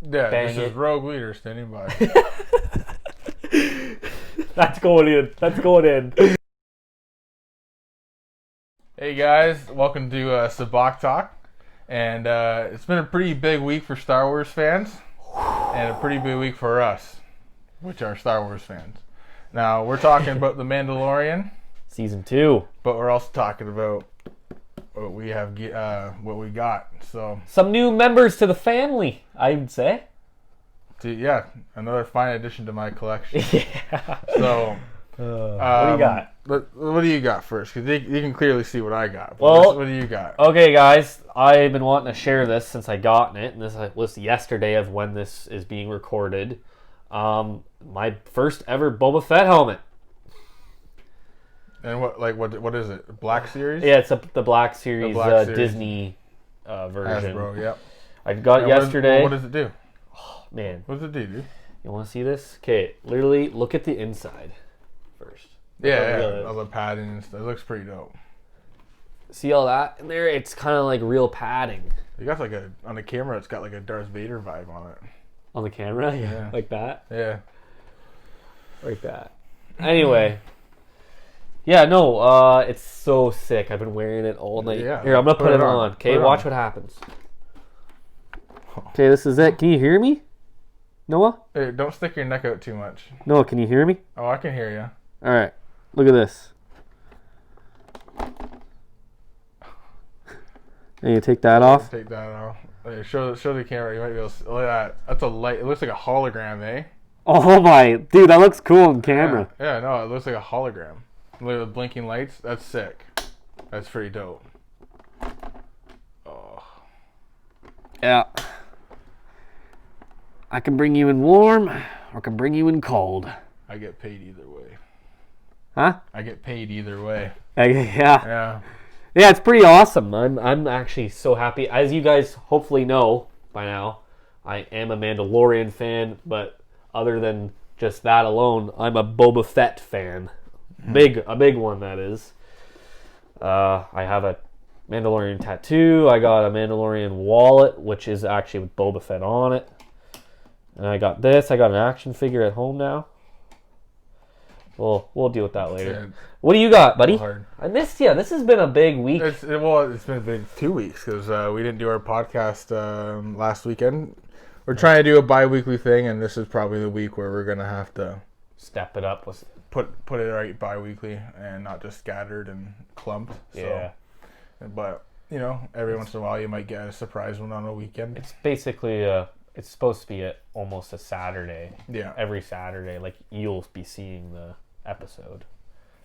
Yeah, Bang this is it. Rogue Leader standing by. That's going in. That's going in. Hey guys, welcome to Sabak Talk. And it's been a pretty big week for Star Wars fans. And a pretty big week for us, which are Star Wars fans. Now, we're talking about The Mandalorian. Season 2. But we're also talking about what we have, what we got. So, Some new members to the family, I would say. yeah, another fine addition to my collection. Yeah. So, what do you got? What do you got first? Because you can clearly see what I got. But Well, what do you got? Okay, guys, I've been wanting to share this since I gotten it, and this was yesterday of when this is being recorded. My first ever Boba Fett helmet. And what is it? Black Series? Yeah, it's the Black Series, Black Series. Disney version. Hasbro, yep. I got And yesterday. What does it do? Oh, man, What does it do, dude? you want to see this? Okay, literally look at the inside first. Yeah, Really. all the padding and stuff. It looks pretty dope. See all that in there? It's kind of like real padding. You got on the camera, it's got like a Darth Vader vibe on it. On the camera? Yeah. Like that? Yeah. Like that. Anyway. Yeah, no, it's so sick. I've been wearing it all night. Yeah, Here, I'm going to put it on. Okay, watch what happens. Okay, this is it. Can you hear me? Noah? Hey, don't stick your neck out too much. Noah, can you hear me? Oh, I can hear you. All right. Look at this. And you take that off. Take that off. Hey, show the camera. You might be able to see. Look at that. That's a light. It looks like a hologram, eh? Oh my, dude, that looks cool on camera. Yeah, no, it looks like a hologram. Look at the blinking lights. That's sick. That's pretty dope. Oh. Yeah. I can bring you in warm, or I can bring you in cold. I get paid either way. Huh? I get paid either way. Yeah. Yeah. Yeah, it's pretty awesome. I'm actually so happy. As you guys hopefully know by now, I am a Mandalorian fan, but other than just that alone, I'm a Boba Fett fan. A big one, that is. I have a Mandalorian tattoo. I got a Mandalorian wallet, which is actually with Boba Fett on it. And I got this. I got an action figure at home now. We'll deal with that later. Yeah. What do you got, buddy? Hard. I missed you. This has been a big week. It's been a big 2 weeks because we didn't do our podcast last weekend. We're trying to do a bi-weekly thing, and this is probably the week where we're gonna have to Step it up with put it right bi-weekly and not just scattered and clumped. So, yeah. But every once in a while you might get a surprise one on a weekend. It's basically it's supposed to be almost a Saturday. Yeah. Every Saturday, like you'll be seeing the episode,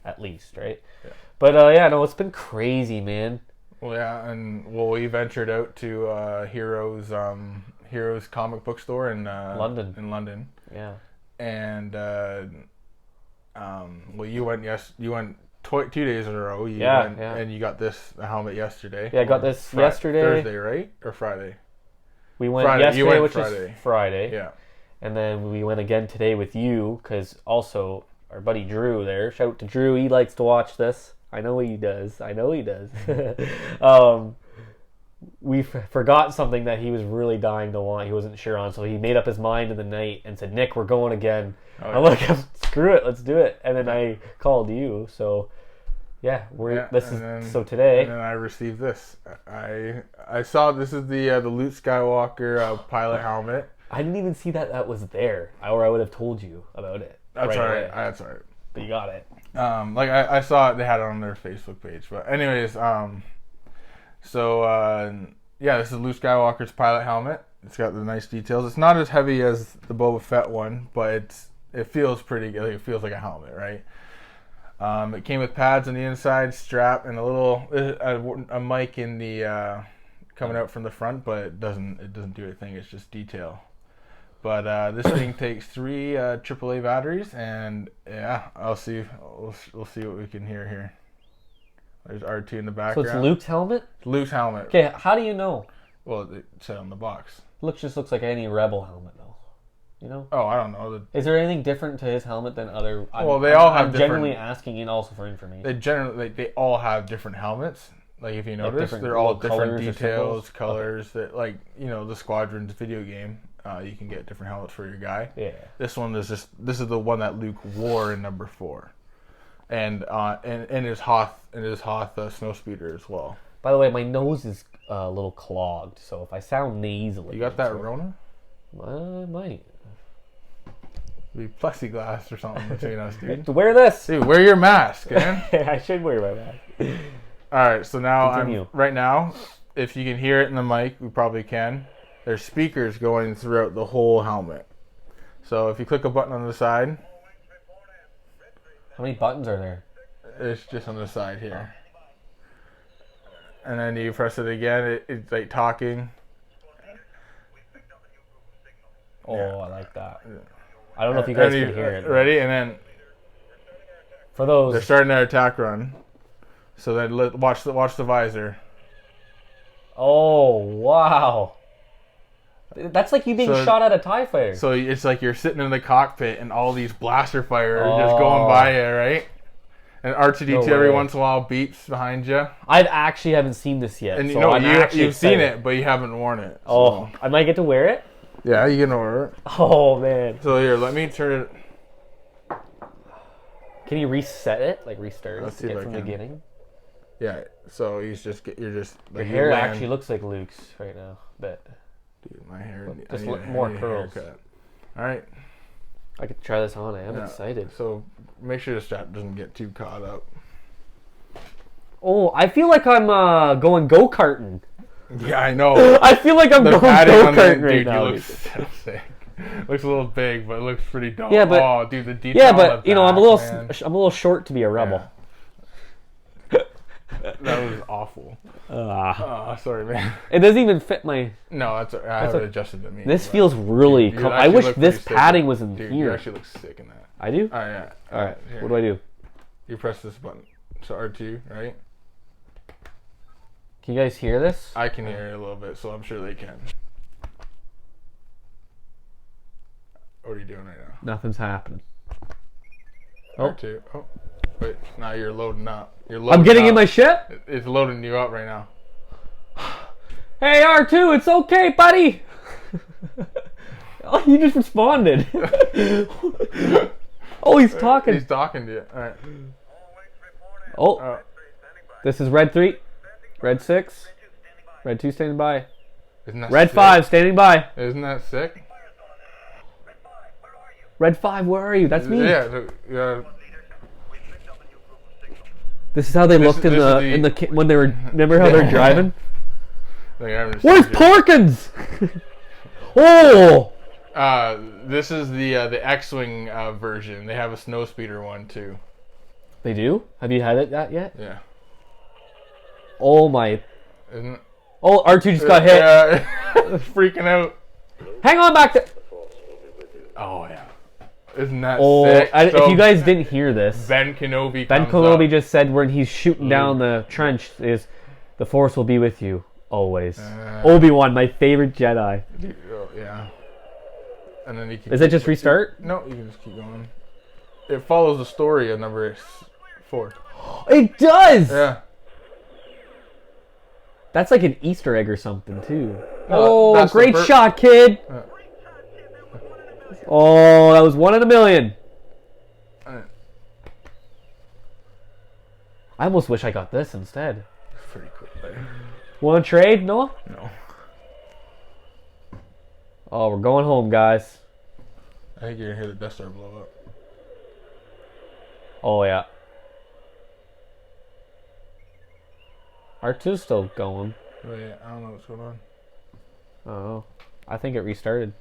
at least, right? Yeah. But no, it's been crazy, man. Well, yeah, and we ventured out to Heroes comic book store in London. In London. Yeah. And you went 2 days in a row. Yeah. And you got the helmet yesterday. Yeah, I got this yesterday. Thursday, right? Or Friday? We went Friday. yesterday, You went which Friday. is Friday. Yeah. And then we went again today with you, because also our buddy Drew there. Shout out to Drew. He likes to watch this. I know he does. We forgot something that he was really dying to want. He wasn't sure on, so he made up his mind in the night and said, "Nick, we're going again." Oh, I'm like, "Screw it, let's do it." And then I called you, so yeah, so today. And then I received this. I saw this is the Luke Skywalker pilot helmet. I didn't even see that was there, or I would have told you about it. That's all right. away. That's all right. But you got it. I saw it. They had it on their Facebook page. But anyways, this is Luke Skywalker's pilot helmet. It's got the nice details. It's not as heavy as the Boba Fett one, but it feels pretty good. It feels like a helmet, right? It came with pads on the inside, strap, and a mic in the coming out from the front, but it doesn't do anything. It's just detail. But this thing takes 3 AAA batteries, and yeah, we'll see what we can hear here. There's R2 in the So background. it's Luke's helmet? Luke's helmet. Okay, how do you know? Well, it said on the box. Just looks like any Rebel helmet, though. You know? Oh, I don't know. Is there anything different to his helmet than other? Well, they all have I'm different. genuinely asking and also for information. They all have different helmets. Like if you notice, different they're all little different colors or details, symbols? colors. That the Squadrons video game. you can get different helmets for your guy. Yeah. This is the one that Luke wore in number 4, and his Hoth snowspeeder as well. By the way, my nose is a little clogged, so if I sound nasally, You got that Rona? I might. Be plexiglass or something between us, dude. Wear this. Dude, wear your mask, man. I should wear my mask. All right, so now Continue. right now, if you can hear it in the mic, we probably can. There's speakers going throughout the whole helmet. So if you click a button on the side, How many buttons are there? it's just on the side here. And then you press it again, it's like talking. Oh, Yeah. I like that. I don't know if you guys And can hear it. Ready? And then For they're those, starting their attack run. So then watch the visor. oh wow, that's like you being So- shot at a TIE fighter. So it's like you're sitting in the cockpit and all these blaster fire are just going by you, right? And R2D2 No every way. once in a while beeps behind you. I actually haven't seen this yet. And so you've seen it, but you haven't worn it. So. Oh, I might get to wear it. Yeah, you can order it. Oh man, So here, let me turn it. can you reset it? Like restart Let's it see to if get I from the can. beginning? Yeah, so you're just Your like hair you land- actually looks like Luke's right now. Bet Dude, my hair. Just I need look a- more I need a curls. haircut. All right. I could try this on. I am Yeah. excited. So make sure the strap doesn't get too caught up. Oh, I feel like I'm going go-karting. Yeah, I know. I feel like I'm The going padding on the go-karting right dude, now. you look so sick. Looks a little big, but it looks pretty dope. Yeah, but- oh, dude, the detail. Yeah, on but the you know, I'm a back, little, man. I'm a little short to be a rebel. That was awful. Sorry, man. It doesn't even fit my. No, I haven't adjusted it. Me. This but- feels really. Dude, you I actually wish look this pretty sick padding in- was in dude, You here. actually look sick in that. I do. All right, yeah. All right. Here. What do I do? You press this button. So R2, right? Can you guys hear this? I can hear it a little bit, so I'm sure they can. What are you doing right now? Nothing's happening. Oh. R2. Oh, wait. Now you're loading up. You're loading I'm getting up. in my ship. It's loading you up right now. Hey R2, it's okay, buddy. Oh, you just responded. Oh, he's talking. He's talking to you. All right. Oh, this is Red 3, Red 6, Red 2 standing by, Isn't that Red sick? 5 standing by. Isn't that sick? Red 5, where are you? That's me. Yeah. This is how they looked this is when they were. Remember how they're driving? Where's Pork? Porkins? Oh, This is the X-wing version. They have a snowspeeder one too. they do. Have you had that yet? Yeah. Oh my! Isn't it? Oh, R2 just got hit. Yeah. Freaking out. Hang on back there. Oh yeah. Isn't that Oh, sick? if you guys didn't hear this, Ben Kenobi. Ben comes Kenobi up. just said when he's shooting down the trench is, the Force will be with you always. Obi-Wan, my favorite Jedi. Oh, yeah. And then you can. Is it just restart? No, you can just keep going. It follows the story of number 4. It does. Yeah. That's like an Easter egg or something too. No, Oh, that's the great fir- shot, kid. Oh, that was 1 in a million. I almost wish I got this instead. Pretty quick there. Want to trade? No? No. Oh, we're going home, guys. I think you're gonna hear the Death Star blow up. Oh, yeah. R2's still going. Oh yeah, I don't know what's going on. Oh, I think it restarted.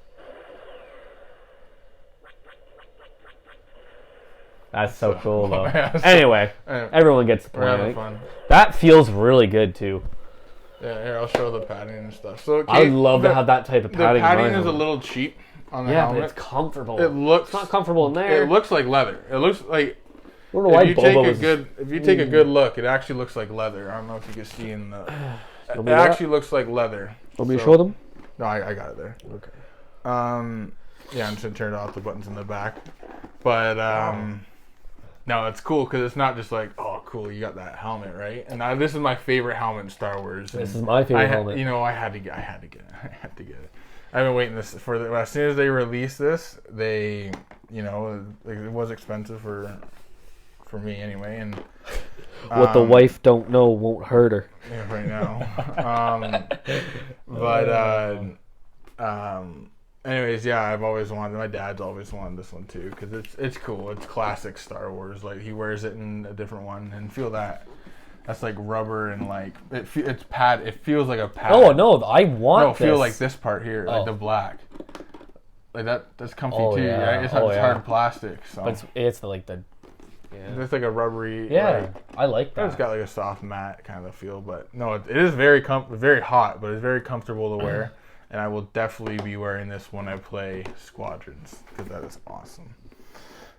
That's so cool, though. Yeah, Anyway, Anyway, everyone gets the we're point. having right? fun. That feels really good, too. Yeah, here I'll show the padding and stuff. So I would love to have that type of The padding. in padding my is a helmet. little cheap on the Yeah, helmet. but it's comfortable. It looks. It's not comfortable in there. It looks like leather. It looks like. I don't know why If you Boba take a was... good, if you take a good look, it actually looks like leather. I don't know if you can see in the. Want It me to do actually looks like leather. Want me to So- show them? No, I got it there. Okay. Yeah, I'm just gonna turn off the buttons in the back, but no, it's cool because it's not just like, oh, cool, you got that helmet, right? And this is my favorite helmet in Star Wars. This and is my favorite I had- helmet. You know, I had to get it. I had to get it. I've been waiting this as soon as they release this, they, it was expensive for me anyway, and what the wife don't know won't hurt her. Yeah, right now. Anyways, yeah, I've always wanted. My dad's always wanted this one too because it's cool. It's classic Star Wars. Like he wears it in a different one, and feel that. That's like rubber and like it's pad. It feels like a pad. Oh no, I want. Feel like this part here, like the black. Like that's comfy too. Yeah. Right? It's hard plastic. So. But it's like the. Yeah. It's like a rubbery. Yeah, I like that. It's got like a soft matte kind of feel, but no, it is very very hot, but it's very comfortable to wear, and I will definitely be wearing this when I play Squadrons because that is awesome.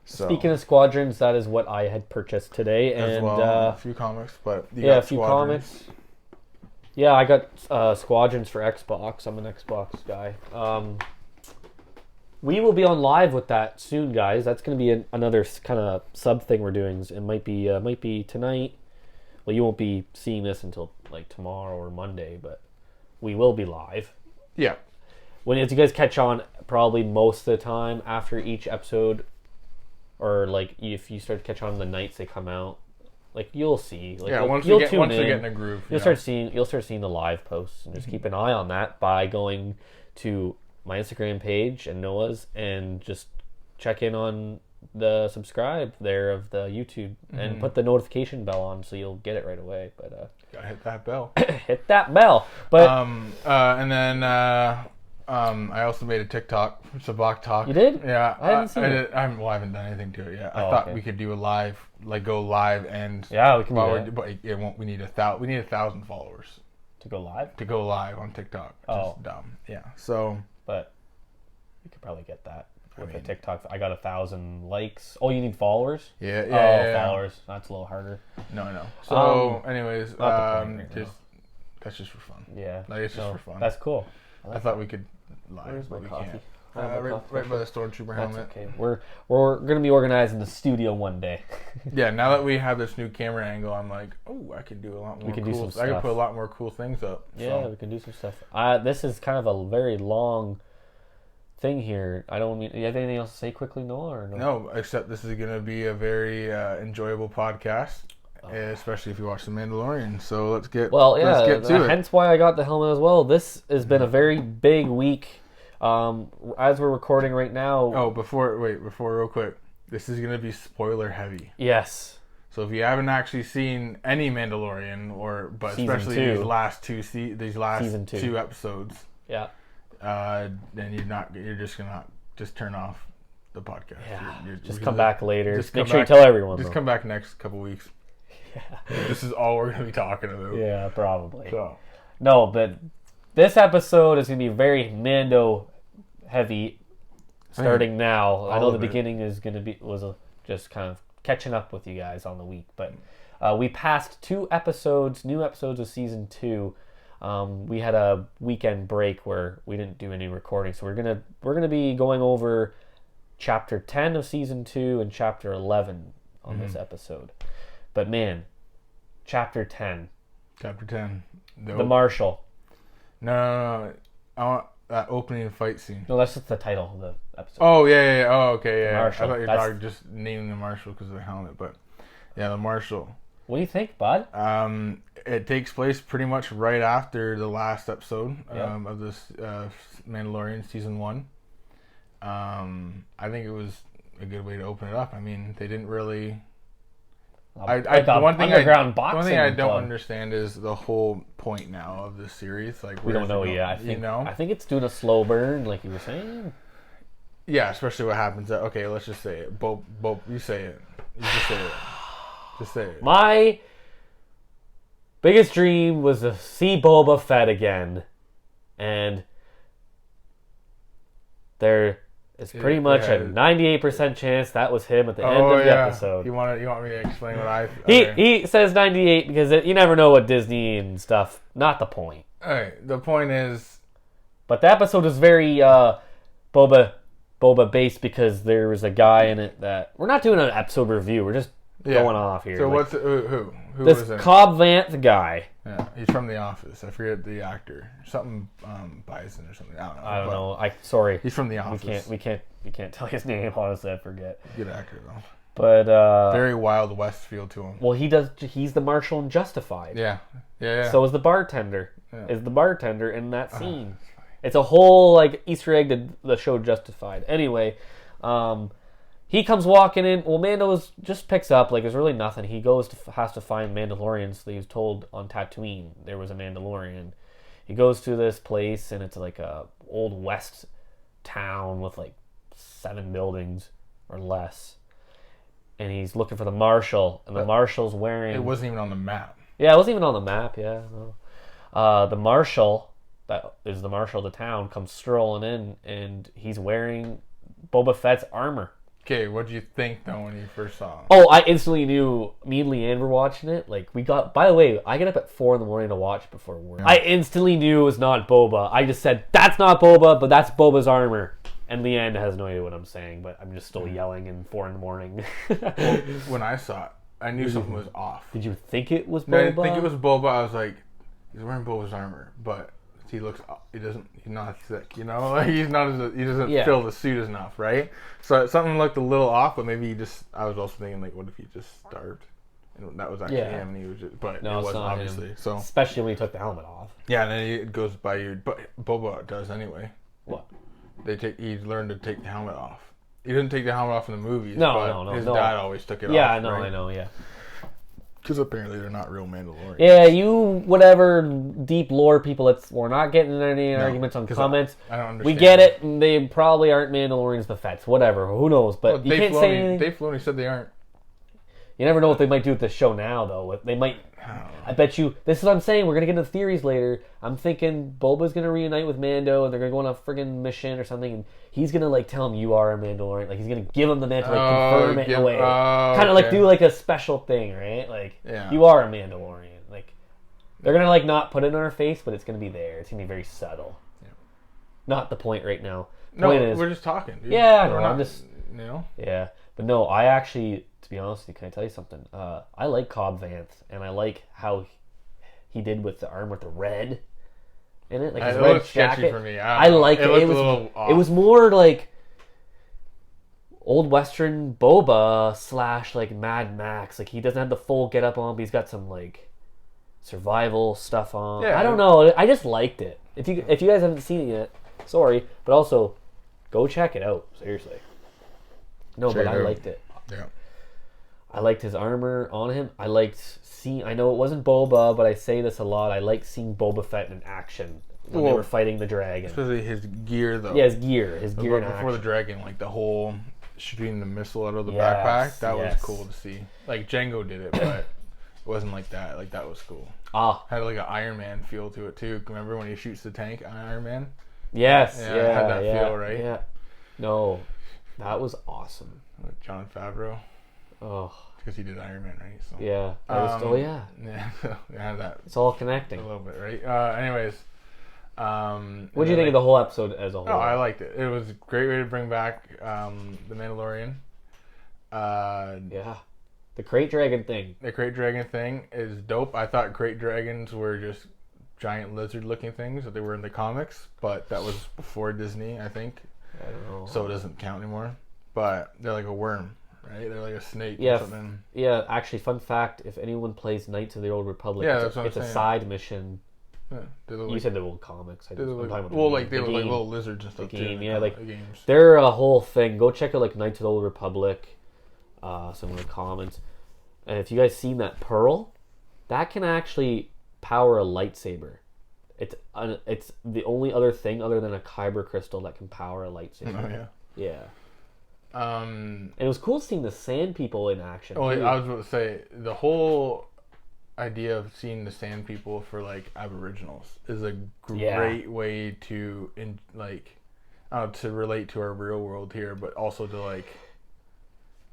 So, speaking of Squadrons, that is what I had purchased today, and a few comics, but a few comics. Yeah, I got Squadrons for Xbox. I'm an Xbox guy. We will be on live with that soon, guys. That's going to be another kind of sub thing we're doing. It might be tonight. Well, you won't be seeing this until like tomorrow or Monday, but we will be live. Yeah. As you guys catch on, probably most of the time after each episode, or like if you start to catch on the nights they come out, like you'll see. Like, once we get in a groove, you'll start seeing the live posts, and just keep an eye on that by going to my Instagram page and Noah's, and just check in on the subscribe there of the YouTube and put the notification bell on so you'll get it right away. But gotta hit that bell. Hit that bell. But and then I also made a TikTok, Sabak Talk. You did? Yeah, I haven't seen it. I haven't done anything to it yet. I thought we could do a live, like go live, and yeah, we can do that. But it won't. We need 1,000 followers to go live. To go live on TikTok. Just dumb. Yeah. So. But you could probably get that with a TikTok. I got 1,000 likes. Oh, you need followers? Yeah. Followers. That's a little harder. No. So, anyways, that's just for fun. Yeah. Like, it's just for fun. That's cool. I thought we could live. Where's my coffee? Can't. Right by the Stormtrooper helmet. Okay. We're gonna be organizing the studio one day. Yeah. Now that we have this new camera angle, I'm like, oh, I can do a lot more. We can do some stuff. I can put a lot more cool things up. Yeah, we can do some stuff. This is kind of a very long thing here. I don't mean. You have anything else to say quickly, Noah? Or no? No, except this is gonna be a very enjoyable podcast. Especially if you watch The Mandalorian. So let's get to it. Hence why I got the helmet as well. This has been a very big week. As we're recording right now. Oh, before real quick. This is gonna be spoiler heavy. Yes. So if you haven't actually seen any Mandalorian, especially these last two episodes, yeah, then you're just gonna turn off the podcast. Yeah. Just come back later. Make sure you tell everyone. Just come back next couple weeks. Yeah. This is all we're gonna be talking about. Yeah, probably. So. No, but this episode is gonna be very Mando heavy. Starting now, I know the beginning is just kind of catching up with you guys on the week, but we passed new episodes of season 2. We had a weekend break where we didn't do any recording, so we're gonna be going over chapter 10 of season 2 and chapter 11 on this episode. But man, chapter 10. Nope. The Marshal. No. I want that opening fight scene. No, that's just the title of the episode. Oh, yeah. Oh, okay, yeah. Marshal. I thought your dog just naming the Marshal because of the helmet, but yeah, the Marshal. What do you think, bud? It takes place pretty much right after the last episode of this Mandalorian season 1. I think it was a good way to open it up. I mean, they didn't really... The one thing I don't understand is the whole point now of this series. Like we don't know yet. I think it's doing a slow burn, like you were saying. Yeah, especially what happens. Okay, let's just say it. Bob, you say it. You just say it. Just say it. My biggest dream was to see Boba Fett again, and it's pretty much a 98% chance that was him at the end of the episode. You want me to explain what I... He says 98 because you never know what Disney and stuff. Not the point. Alright, the point is... But the episode is very Boba based because there was a guy in it that... We're not doing an episode review. We're just going off here. So like, what's who this was in it? Cobb Vanth guy? Yeah, he's from The Office. I forget the actor. Something Bison or something. I don't know. Sorry. He's from The Office. We can't tell his name. Honestly, I forget. Good actor though. But very Wild West feel to him. Well, he's the marshal in Justified. Yeah. So is the bartender. Yeah. Is the bartender in that scene? It's a whole like Easter egg to the show Justified. Anyway, he comes walking in. Well, Mando's just picks up like there's really nothing. He has to find Mandalorians. So he was told on Tatooine there was a Mandalorian. He goes to this place and it's like a old west town with like 7 buildings or less. And he's looking for the marshal, and the marshal's wearing... It wasn't even on the map. Yeah, it wasn't even on the map, yeah. No. The marshal, that is the marshal of the town, comes strolling in, and he's wearing Boba Fett's armor. Okay, what did you think, though, when you first saw him? Oh, I instantly knew. Me and Leanne were watching it. Like, we got... By the way, I get up at 4 a.m. to watch before work. Yeah. I instantly knew it was not Boba. I just said, that's not Boba, but that's Boba's armor. And Leanne has no idea what I'm saying, but I'm just still yelling in 4 a.m. Well, when I saw it, I knew something was off. Did you think it was Boba? No, I didn't think it was Boba. I was like, he's wearing Boba's armor, but he's not thick, you know? Like, he doesn't fill the suit enough, right? So something looked a little off, but maybe I was also thinking, like, what if he just starved? And that was actually him, and he was just, but no, it wasn't, obviously. Him. So especially when he took the helmet off. Yeah, and then it goes by you, but Boba does anyway. What? He's learned to take the helmet off. He didn't take the helmet off in the movies. No. His dad always took it off. Yeah, I know, yeah. Because apparently they're not real Mandalorians. Yeah, you whatever deep lore people. We're not getting into any arguments on comments. I don't understand. We get it, and they probably aren't Mandalorians. The Fets, whatever. Who knows? But you can't say anything. Dave Filoni said they aren't. You never know what they might do with the show now, though. They might. I bet you. This is what I'm saying. We're gonna get into theories later. I'm thinking Boba's gonna reunite with Mando, and they're gonna go on a friggin' mission or something, and he's gonna like tell him you are a Mandalorian. Like he's gonna give him the mantle, like confirm it in a way, kind of like do like a special thing, right? Like you are a Mandalorian. Like they're gonna like not put it in our face, but it's gonna be there. It's gonna be very subtle. Yeah. Not the point right now. We're just talking. Dude. Yeah, I know. I'm just . Yeah, but no, I actually. To be honest with you, can I tell you something? I like Cobb Vanth, and I like how he did with the arm with the red in it, like his red jacket. For me. I liked it. It was more like old Western Boba / like Mad Max. Like he doesn't have the full get up on, but he's got some like survival stuff on. Yeah, I don't know. I just liked it. If you guys haven't seen it yet, sorry, but also go check it out. Seriously. No, but I liked it. Yeah. I liked his armor on him. I liked seeing... I know it wasn't Boba, but I say this a lot. I liked seeing Boba Fett in action when they were fighting the dragon. Especially his gear, though. Yeah, his gear in action. Before the dragon, like the whole shooting the missile out of the backpack, that was cool to see. Like Django did it, but it wasn't like that. Like that was cool. Had like an Iron Man feel to it too. Remember when he shoots the tank on Iron Man? Yes. Yeah, it had that feel, right? Yeah. No, that was awesome. With Jon Favreau. Oh. Because he did Iron Man, right? So. Yeah. Yeah, that. It's all connecting. A little bit, right? Anyways. What do you think of the whole episode as a whole? Oh, I liked it. It was a great way to bring back the Mandalorian. Yeah. The Crate Dragon thing. The Crate Dragon thing is dope. I thought Crate Dragons were just giant lizard-looking things that they were in the comics, but that was before Disney, I think. I don't know. So it doesn't count anymore. But they're like a worm. Right? They're like a snake or something. Yeah, actually, fun fact, if anyone plays Knights of the Old Republic, it's a side mission. Yeah, you said the old comics. They look like little lizards and stuff game, too. Yeah, like they're a whole thing. Go check out like Knights of the Old Republic, some of the comments. And if you guys seen that pearl, that can actually power a lightsaber. It's the only other thing other than a kyber crystal that can power a lightsaber. Oh yeah. Yeah. And it was cool seeing the Sand People in action. Oh, I was about to say the whole idea of seeing the Sand People for like Aboriginals is a great way to to relate to our real world here, but also to like.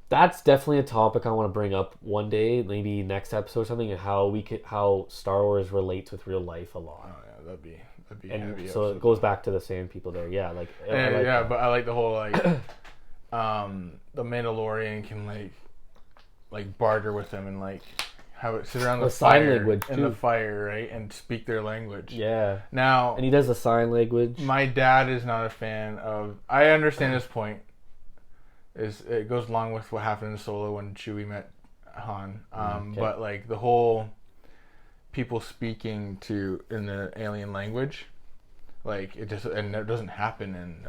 That's definitely a topic I want to bring up one day, maybe next episode or something, and how Star Wars relates with real life a lot. Oh yeah, that'd be and heavy. So it goes back to the Sand People there. Yeah, like but I like the whole like. The Mandalorian can like like barter with them and like have it sit around the sign fire language in too. the fire, right, and speak their language. Yeah. Now, And he does the sign language. my dad is not a fan of. I understand this point. It goes along with what happened in Solo when Chewie met Han, but like the whole people speaking in the alien language, like it doesn't happen in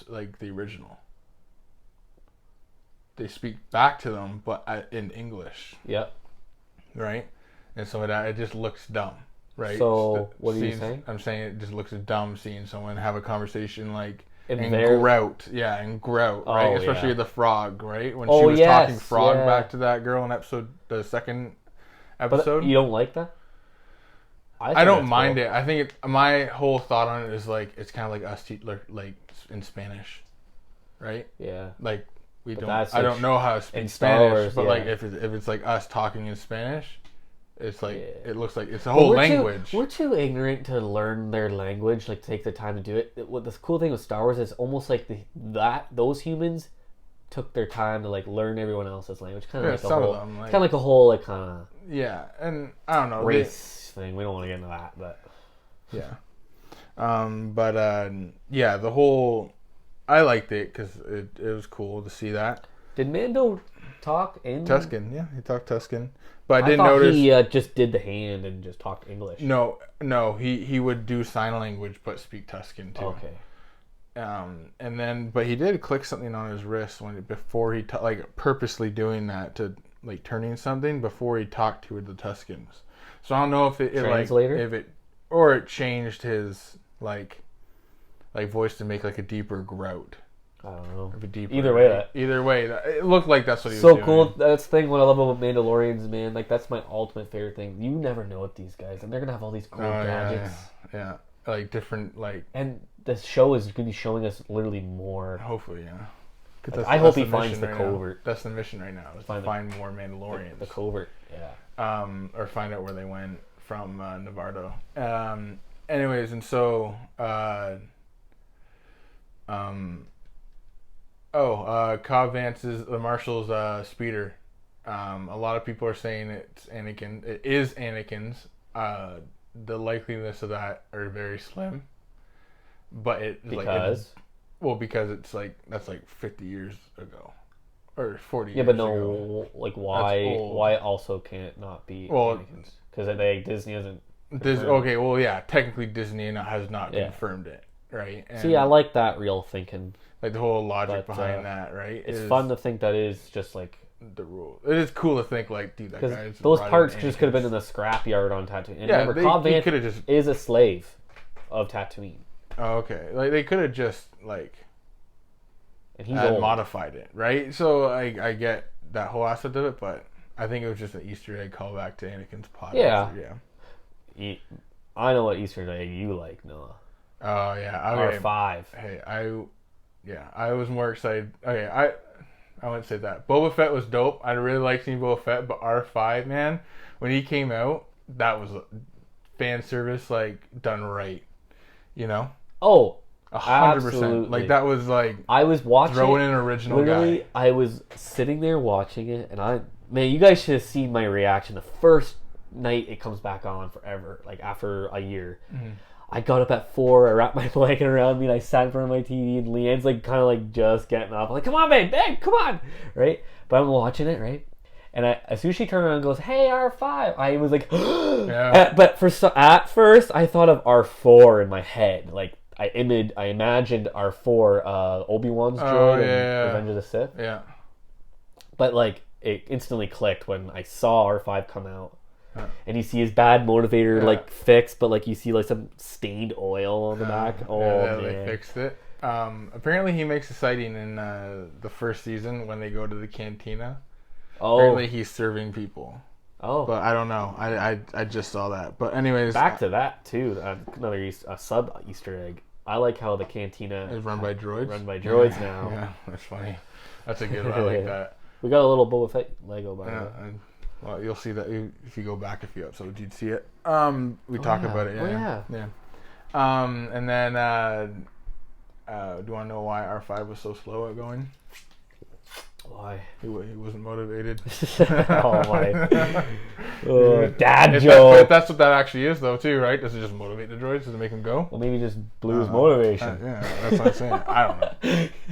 like the original. They speak back to them, but in English. Yep. Right, and so it just looks dumb. Right. So what are you saying? I'm saying it just looks dumb seeing someone have a conversation like. And grout, right? Especially the frog, right? When she was talking frog back to that girl in the second episode. But you don't like that? I don't mind it. I think my whole thought on it is like it's kind of like us like in Spanish, right? Yeah. Like we but don't. I don't know how to speak Spanish, but like if it's like us talking in Spanish. It's like it looks like it's a whole language. We're too ignorant to learn their language, like take the time to do it. What the cool thing with Star Wars is almost like those humans took their time to like learn everyone else's language, kind of like a whole, kind of like a whole like kind of and I don't know race thing. We don't want to get into that, but the whole I liked it because it was cool to see that. Did Mando talk in Tuscan? Yeah, he talked Tuscan. But I didn't thought notice he just did the hand and just talked English. No, he would do sign language but speak Tuscan too. Okay. And then, but he did click something on his wrist before he like purposely doing that to like turning something before he talked to the Tuscans. So I don't know if it changed his like voice to make like a deeper grout. I don't know. Either way, it looked like that's what he was doing. So cool. That's the thing. What I love about Mandalorians, man. Like that's my ultimate favorite thing. You never know with these guys, and they're gonna have all these cool gadgets. Yeah, like different like. And the show is gonna be showing us literally more. Hopefully, yeah. Like, I hope he finds the covert. That's the mission right now. Is to find more Mandalorians. The covert, yeah. Or find out where they went from Nevardo. Anyways, and so. Cobb Vance's the Marshal's speeder. A lot of people are saying it's Anakin. It is Anakin's. The likeliness of that are very slim. But it's because it's like that's like 50 years ago, or 40. Yeah, but no, ago. Like why? Why also can't not be Anakin's? Because Disney hasn't. Technically Disney has not confirmed it, right? And see, I like that real thinking. Like the whole logic behind that, right? It's fun to think that is just like the rule. It is cool to think like, dude, that guy. Those parts just could have been in the scrapyard on Tatooine. And remember, Cobb Vanth is a slave of Tatooine. Oh, okay. Like they could have just like, and he's modified it, right? So I get that whole aspect of it, but I think it was just an Easter egg callback to Anakin's pod. Yeah. I know what Easter egg you like, Noah. Oh yeah. Okay. R5. Hey, I was more excited. Okay, I wouldn't say that. Boba Fett was dope. I really liked seeing Boba Fett, but R5, man, when he came out, that was fan service, like, done right. You know? Oh, 100%. Like, that was, like, I was watching throwing in an original guy. I was sitting there watching it, and man, you guys should have seen my reaction the first night it comes back on forever, like, after a year. Mm-hmm. I got up at 4, I wrapped my blanket around me, and I sat in front of my TV, and Leanne's like kind of like just getting up. I'm like, come on, babe, come on, right? But I'm watching it, right? And as soon as she turned around and goes, hey, R5, I was like, yeah. But at first, I thought of R4 in my head. Like, I imagined R4, Obi-Wan's droid in Revenge of the Sith. Yeah. But, like, it instantly clicked when I saw R5 come out. And you see his bad motivator like fixed, but like you see like some stained oil on the back. Man. They fixed it. Apparently he makes a sighting in the first season when they go to the cantina. Apparently he's serving people. But I don't know. I just saw that. But anyways, back to that too. Another sub Easter egg. I like how the cantina is run by droids. Now. Yeah, that's funny. That's a good one. I like that. We got a little Boba Fett Lego by the way. Well, you'll see that if you go back a few episodes, you'd see it. We talk about it. Yeah. And then, do you want to know why R5 was so slow at going? Why? He wasn't motivated. Oh my. Dad joke. If that's what that actually is, though, too, right? Does it just motivate the droids? Does it make them go? Well, maybe just blew his motivation. Yeah, that's what I'm saying. I don't know.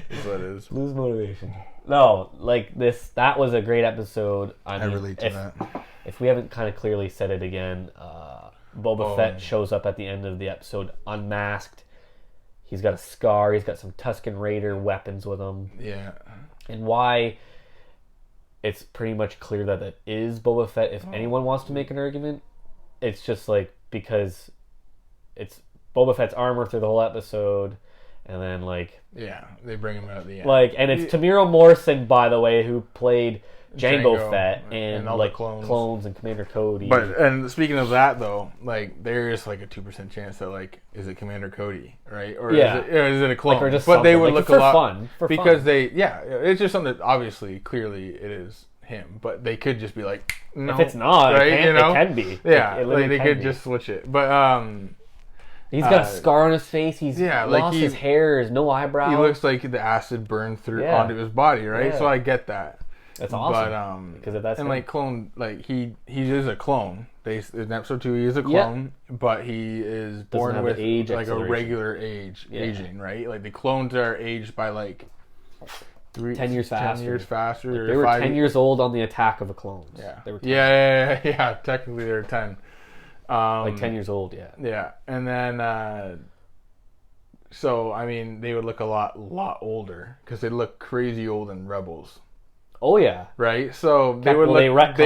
That's what it is. Lose motivation. No, like this. That was a great episode. I mean, relate to that. If we haven't kind of clearly said it again, Boba Fett shows up at the end of the episode unmasked. He's got a scar. He's got some Tusken Raider weapons with him. Yeah. And why it's pretty much clear that it is Boba Fett. If anyone wants to make an argument, it's just like because it's Boba Fett's armor through the whole episode, and then like they bring him out at the end. Like, and it's Tamira Morrison, by the way, who played Jango Fett and all like the clones and Commander Cody. And speaking of that, though, like there is like a 2% chance that like is it Commander Cody, right? Or is it a clone? Like, or just but they would like, look a lot fun, because it's just something that obviously clearly it is him, but they could just be like, no, if it's not, right? it can be. Yeah, it like they could just switch it, but he's got a scar on his face. He's lost his hair. There's no eyebrows. He looks like the acid burned through onto his body, right? Yeah. So I get that. That's awesome. But because if that's like clone, like he is a clone. In episode 2, he is a clone, but he is born with like a regular aging, right? Like the clones are aged by like 10 years faster. 10 years faster. Like they were 10 years old on the Attack of the Clones. Yeah, they were 10. Yeah. Technically, they're 10. Like 10 years old, yeah. Yeah, and then so I mean, they would look a lot older because they look crazy old in Rebels. Oh yeah, right. So they wouldn't look like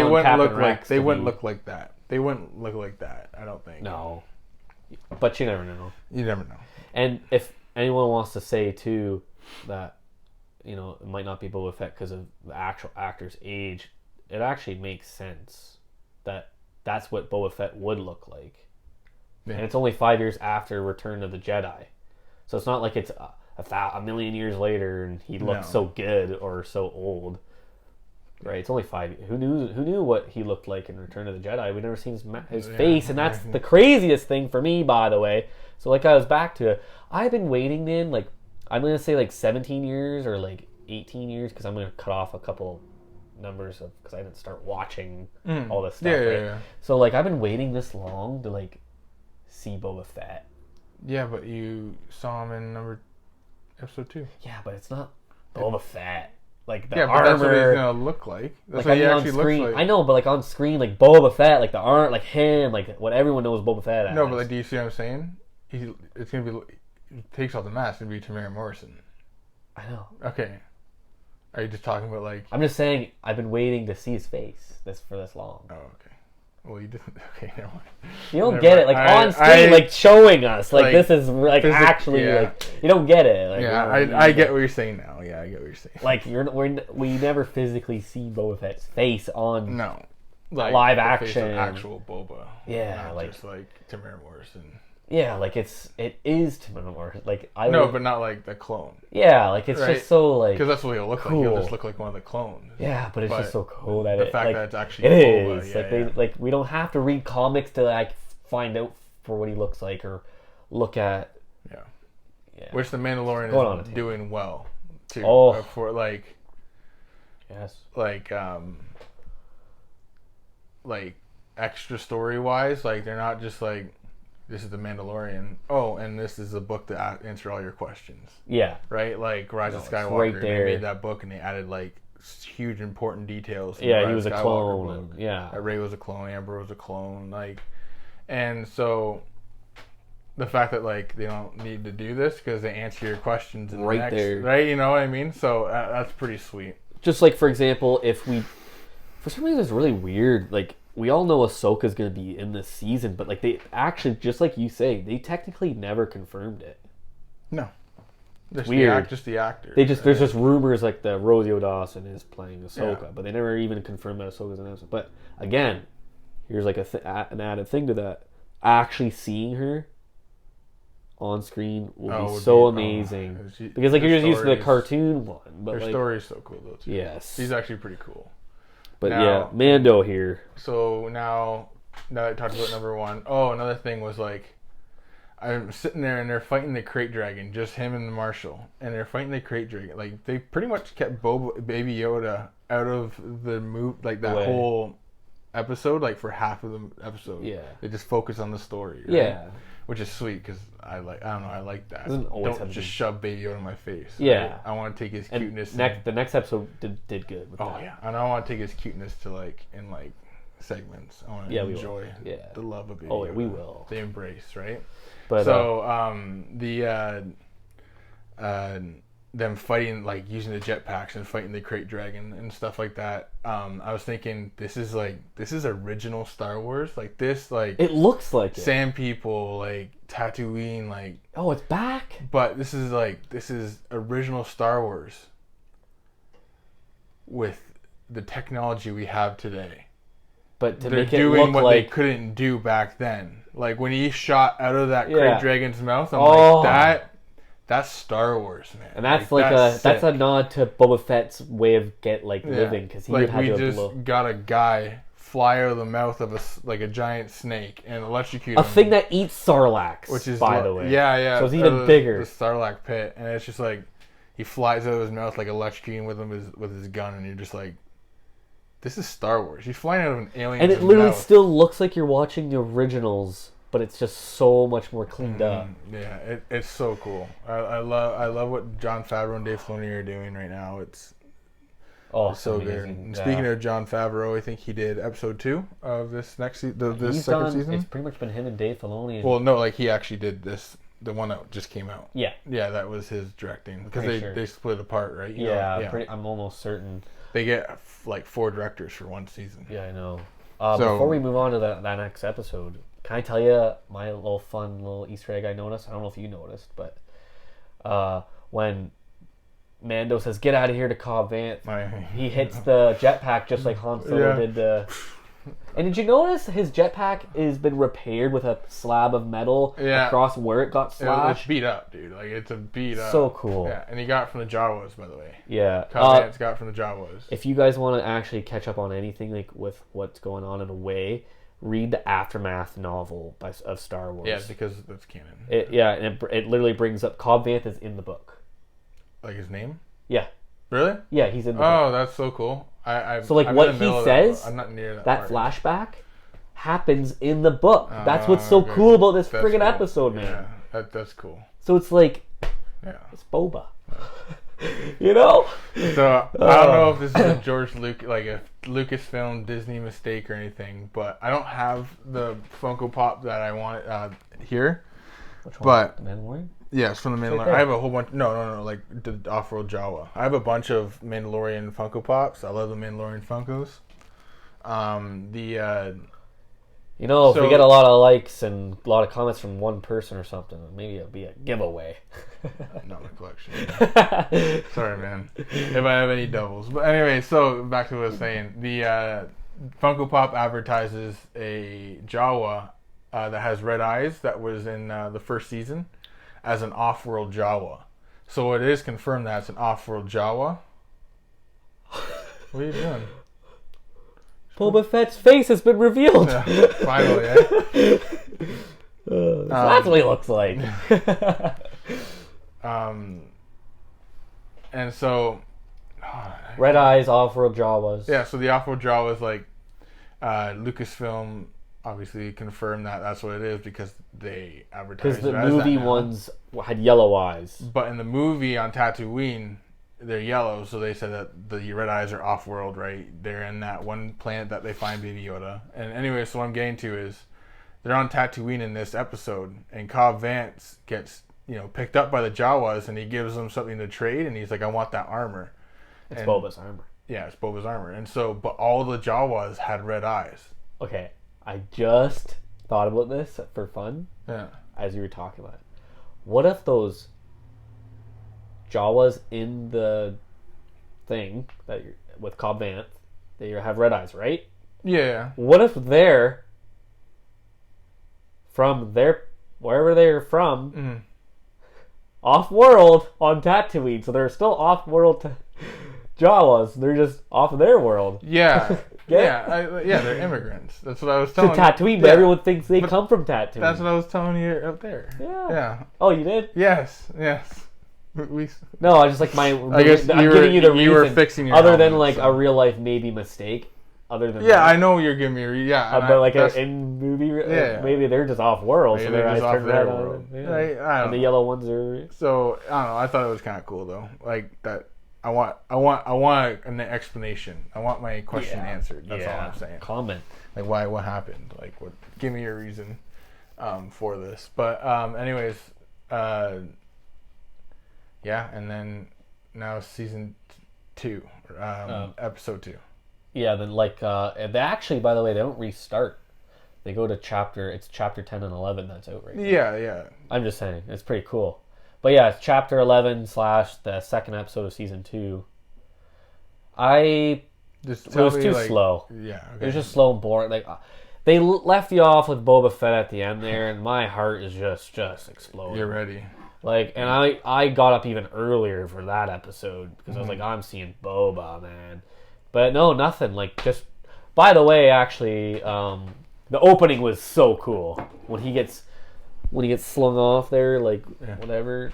that. They wouldn't look like that. I don't think. No, but you never know. You never know. And if anyone wants to say too that it might not be Boba Fett because of the actual actor's age, it actually makes sense that that's what Boba Fett would look like. Yeah. And it's only 5 years after Return of the Jedi, so it's not like it's a million years later and he looks so good or so old. Right, it's only 5 years. Who knew what he looked like in Return of the Jedi? We've never seen his face, and that's the craziest thing for me, by the way. So, like I was back to it, I've been waiting then, like, I'm going to say like 17 years or like 18 years, because I'm going to cut off a couple numbers because I didn't start watching all this stuff. Yeah. So, like, I've been waiting this long to, like, see Boba Fett. Yeah, but you saw him in episode 2. Yeah, but it's not Boba Fett. Like the armor, but that's what he's gonna look like. That's what he actually looks like. I know, but like on screen, like Boba Fett, like the arm, like him, like what everyone knows Boba Fett as. No, but like, do you see what I'm saying? It's gonna be. He takes off the mask. It's gonna be Tamara Morrison. I know. Okay. Are you just talking about like? I'm just saying. I've been waiting to see his face for this long. Oh, okay. Well, you didn't. Okay, never mind. You don't get it, like on screen, like showing us, like this is like actually, like you don't get it. Like, I get what you're saying now. Yeah, I get what you're saying. Like we never physically see Boba Fett's face on like live action, actual Boba. Yeah, not like just like Tamara Morrison. Yeah, like it is Tamara Morrison. Like but not like the clone. Yeah, like it's just so like because that's what he'll look like. He'll just look like one of the clones. Yeah, but it's just so cool that the fact that it's actually Boba, is like we don't have to read comics to like find out for what he looks like or look at. Yeah. Which the Mandalorian is doing well too. For like. Yes. Like extra story wise, like they're not just like. This is the Mandalorian. Oh, and this is a book that answers all your questions. Yeah. Right? Like Rise of Skywalker. Right there. They made that book and they added like huge important details. Yeah, he was a clone. Yeah. Rey was a clone. Amber was a clone. Like, and so the fact that like they don't need to do this because they answer your questions in the next, there. Right? You know what I mean? So that's pretty sweet. Just like, for example, for some reason it's really weird, like, we all know Ahsoka's going to be in this season, but like they actually, just like you say, they technically never confirmed it. No. Weird. Just the actor. There's just rumors like that Rosie O'Dawson is playing Ahsoka, but they never even confirmed that Ahsoka's in it. But again, here's like an added thing to that. Actually seeing her on screen will be so amazing. Because like you're just used to the cartoon one. But her story is so cool though too. Yes. She's actually pretty cool. But now, Mando here. So now that I talked about number one, another thing was like, I'm sitting there and they're fighting the crate dragon, just him and the marshal, and they're fighting the crate dragon. Like they pretty much kept Baby Yoda out of the like that whole episode, like for half of the episode. Yeah. They just focus on the story. Right? Yeah. Which is sweet because I don't know, I like that. Don't just shove Baby Yoda in my face. Yeah. Right? I want to take his cuteness. The next episode did good. With that. Yeah, and I want to take his cuteness to like in like segments. I want to enjoy the love of Baby Yoda. Yeah, we will. The embrace, right? But so them fighting, like using the jetpacks and fighting the crate dragon and stuff like that. I was thinking this is original Star Wars. Like this, like it looks like Sand People, like Tatooine, like it's back. But this is original Star Wars with the technology we have today. But they're doing what they couldn't do back then. Like when he shot out of that crate dragon's mouth, I'm like that's Star Wars, man. And that's that's a nod to Boba Fett's way of living, because he had to just got a guy fly out of the mouth of a giant snake and electrocute him. A thing that eats Sarlacc, which is by the way. Yeah. So it's even bigger. The Sarlacc pit, and it's just like he flies out of his mouth like electrocuting with his gun, and you're just like, this is Star Wars. He's flying out of an alien. And it literally still looks like you're watching the originals, but it's just so much more cleaned up. Yeah, it's so cool. I love what Jon Favreau and Dave Filoni are doing right now. It's so amazing. good. And speaking of Jon Favreau, I think he did episode 2 of this second season. It's pretty much been him and Dave Filoni. Well, no, like he actually did the one that just came out. Yeah, that was his directing because they split apart, right? I'm almost certain. They get like 4 directors for one season. Yeah, I know. Before we move on to that next episode, can I tell you my fun little Easter egg I noticed? I don't know if you noticed, but when Mando says, "Get out of here" to Cobb Vanth, he hits the jetpack just like Han Solo did. And did you notice his jetpack has been repaired with a slab of metal across where it got slashed? It's beat up, dude. Like it's a beat up. So cool. Yeah, and he got it from the Jawas, by the way. Yeah, Cobb Vanth got it from the Jawas. If you guys want to actually catch up on anything like with what's going on in a way, read the Aftermath novel of Star Wars. Yeah, because that's canon. And it literally brings up Cobb Vanth is in the book. Like his name? Yeah. Really? Yeah, he's in the book. Oh, that's so cool. I'm what he says, I'm not near that flashback happens in the book. That's what's so cool about this friggin' episode, man. Yeah, that's cool. So it's like, it's Boba. You know? So I don't know if this is a a Lucasfilm Disney mistake or anything, but I don't have the Funko Pop that I want here. Which one? The Mandalorian? Yeah, it's from the Mandalorian. I have a whole bunch. No, like the Off-World Jawa. I have a bunch of Mandalorian Funko Pops. I love the Mandalorian Funkos. If we get a lot of likes and a lot of comments from one person or something, maybe it'll be a giveaway. Not my collection. Sorry, man. If I have any doubles. But anyway, so back to what I was saying. The Funko Pop advertises a Jawa that has red eyes that was in the first season as an off-world Jawa. So it is confirmed that it's an off-world Jawa. What are you doing? Boba Fett's face has been revealed. Yeah, finally, eh? That's what he looks like. And so... Red eyes, off-world Jawas. Yeah, so the off-world Jawa is like... Lucasfilm obviously confirmed that that's what it is because they advertised it as that. Because the movie ones had yellow eyes. But in the movie on Tatooine, they're yellow, so they said that the red eyes are off-world, right? They're in that one planet that they find Baby Yoda. And anyway, so what I'm getting to is they're on Tatooine in this episode, and Cobb Vanth gets picked up by the Jawas, and he gives them something to trade, and he's like, I want that armor. It's Boba's armor. Yeah, it's Boba's armor. And so, but all the Jawas had red eyes. Okay, I just thought about this for fun. Yeah. As you were talking about it. What if those Jawas in the thing that with Cobb Vanth, they have red eyes, right? Yeah. What if they're from wherever they're from, off-world on Tatooine, so they're still off-world Jawas. They're just off of their world. Yeah, They're immigrants. That's what I was telling you. Tatooine, but everyone thinks they come from Tatooine. That's what I was telling you out there. Yeah. Oh, you did? Yes. No, I just like I guess I'm giving you the reason. You were fixing your other than helmet, like a real life maybe mistake. Other than I know you're giving me but like in movie, maybe they're just off world, so their eyes turn red on. I don't and the know. yellow ones are. So I don't know. I thought it was kind of cool though. Like that. I want an explanation. I want my question answered. That's all I'm saying. Comment. Like why? What happened? Like what? Give me a reason for this. But anyways, and then now season 2, episode 2. Yeah, then they actually, by the way, they don't restart. They go to chapter 10 and 11 that's out right now. Yeah. I'm just saying, it's pretty cool. But yeah, it's chapter 11 / the second episode of season 2. It was too slow. Yeah. Okay. It was just slow and boring. Like they left you off with Boba Fett at the end there, and my heart is just exploding. You're ready. Like, and I got up even earlier for that episode because I was like, I'm seeing Boba, man. But no, nothing. Like, just by the way, actually, the opening was so cool when he gets slung off there, like whatever.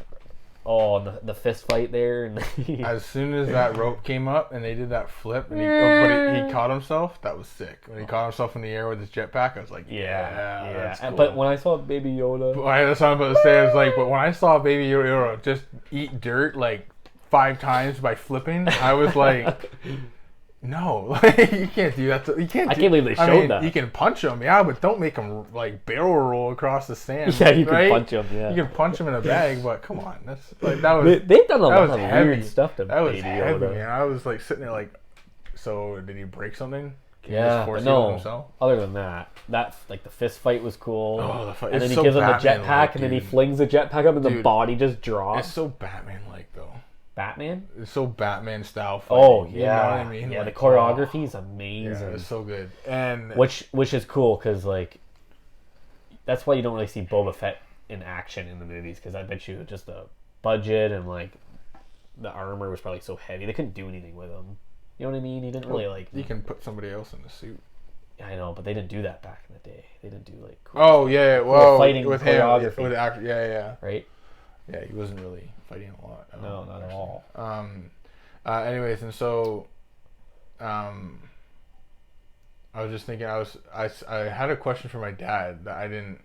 Oh, the fist fight there, and as soon as that rope came up and they did that flip, and he caught himself. That was sick. When he caught himself in the air with his jetpack, I was like, that's cool. But when I saw Baby Yoda, that's what I'm about to say. I was like, but when I saw Baby Yoda just eat dirt like 5 times by flipping, I was like. No, you can't do that. I can't believe they showed that. You can punch him, but don't make him like barrel roll across the sand. Yeah, you can punch him. Yeah, you can punch him in a bag, but come on, that's like that was. They've done a lot of weird stuff to that was Baby heavy, Yoda. man. I was like sitting there like, so did he break something? Can he yeah, just force but no. himself? Other than that like the fist fight was cool. Oh, the fight! And then he so gives him the Batman-like, jetpack, and then he flings the jetpack up, and the body just drops. It's so Batman-like though. Batman? It's so Batman style fighting. Oh yeah, you know what I mean? Yeah, like, the choreography is amazing. Yeah, it's so good, and which is cool because like that's why you don't really see Boba Fett in action in the movies because I bet you just the budget and like the armor was probably so heavy they couldn't do anything with him. You know what I mean? He didn't really like. You can put somebody else in the suit. I know, but they didn't do that back in the day. They didn't do like. Cool well, fighting with choreography. Him, with actor, yeah. Right. Yeah, he wasn't really fighting a lot. No, not at all. Anyways, and so, I was just thinking. I had a question for my dad that I didn't.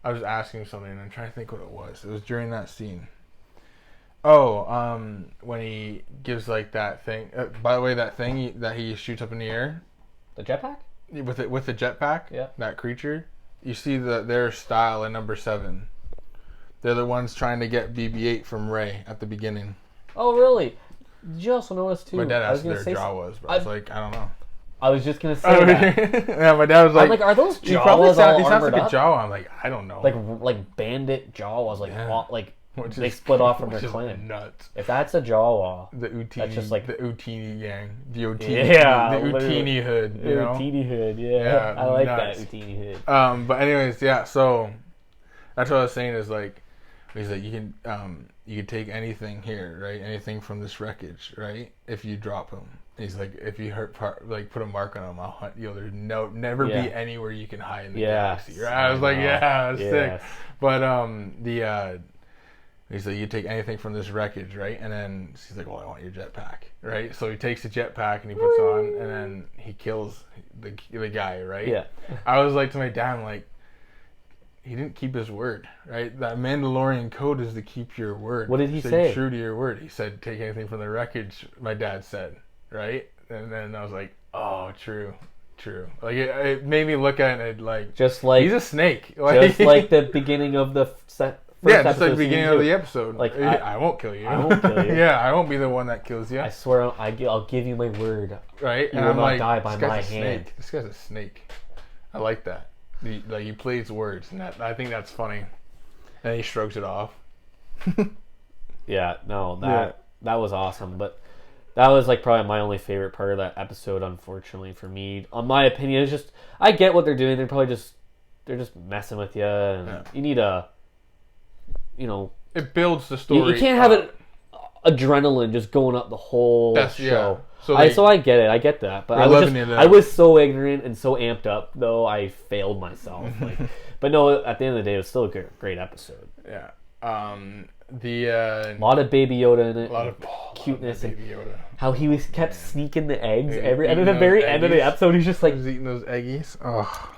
I was asking something, and I'm trying to think what it was. It was during that scene. Oh, when he gives like that thing. By the way, that thing that he shoots up in the air. The jetpack. With the jetpack. Yeah. That creature. You see their style in number 7. They're the ones trying to get BB-8 from Rey at the beginning. Oh, really? Did you also notice too? My dad asked what their jaw was, but I was like, I don't know. I was just gonna say that. Yeah, my dad was like, I'm like, are those he Jawas all sounds armored like up? a Jawa. I'm like, I don't know. Like bandit Jawas, they split off from their clan. Nuts. If that's a Jawa, the Utini, that's just like the Utini gang, the Utini, the Utini hood, you know? Utini hood, yeah. I like nuts. That Utini hood. But anyways, yeah. So that's what I was saying is like, he's like, you can take anything here, right? Anything from this wreckage, right? If you drop him. He's like, if you put a mark on him, I'll hunt you. There's never be anywhere you can hide in the galaxy. Right? I was like, that's sick. But he's like, you take anything from this wreckage, right? And then he's like, well, I want your jetpack, right? So he takes the jetpack and he puts it on, and then he kills the guy, right? Yeah. I was like to my dad, I'm like, he didn't keep his word, right? That Mandalorian code is to keep your word. What did he Stay say? True to your word. He said, take anything from the wreckage, my dad said, right? And then I was like, oh, true. Like, it made me look at it like, just like he's a snake. Just like the beginning of the first just like the beginning of the episode. Like, I won't kill you. I won't kill you. Yeah, I won't be the one that kills you. I swear, I'll give you my word. Right? You will not die by my hand. This guy's a snake. I like that. He plays words, and I think that's funny. And he strokes it off. Yeah, no, that was awesome. But that was like probably my only favorite part of that episode. Unfortunately for me, on my opinion, it's just I get what they're doing. They're probably just messing with you, and you need it builds the story. You can't have it adrenaline just going up the whole show. So I get it. I get that. But I was so ignorant and so amped up, though. I failed myself. But no, at the end of the day, it was still a great episode. Yeah. A lot of Baby Yoda in it. A lot of cuteness. Baby Yoda. How he kept sneaking the eggs and at the very end of the episode, he's just like... He's eating those eggies. Oh.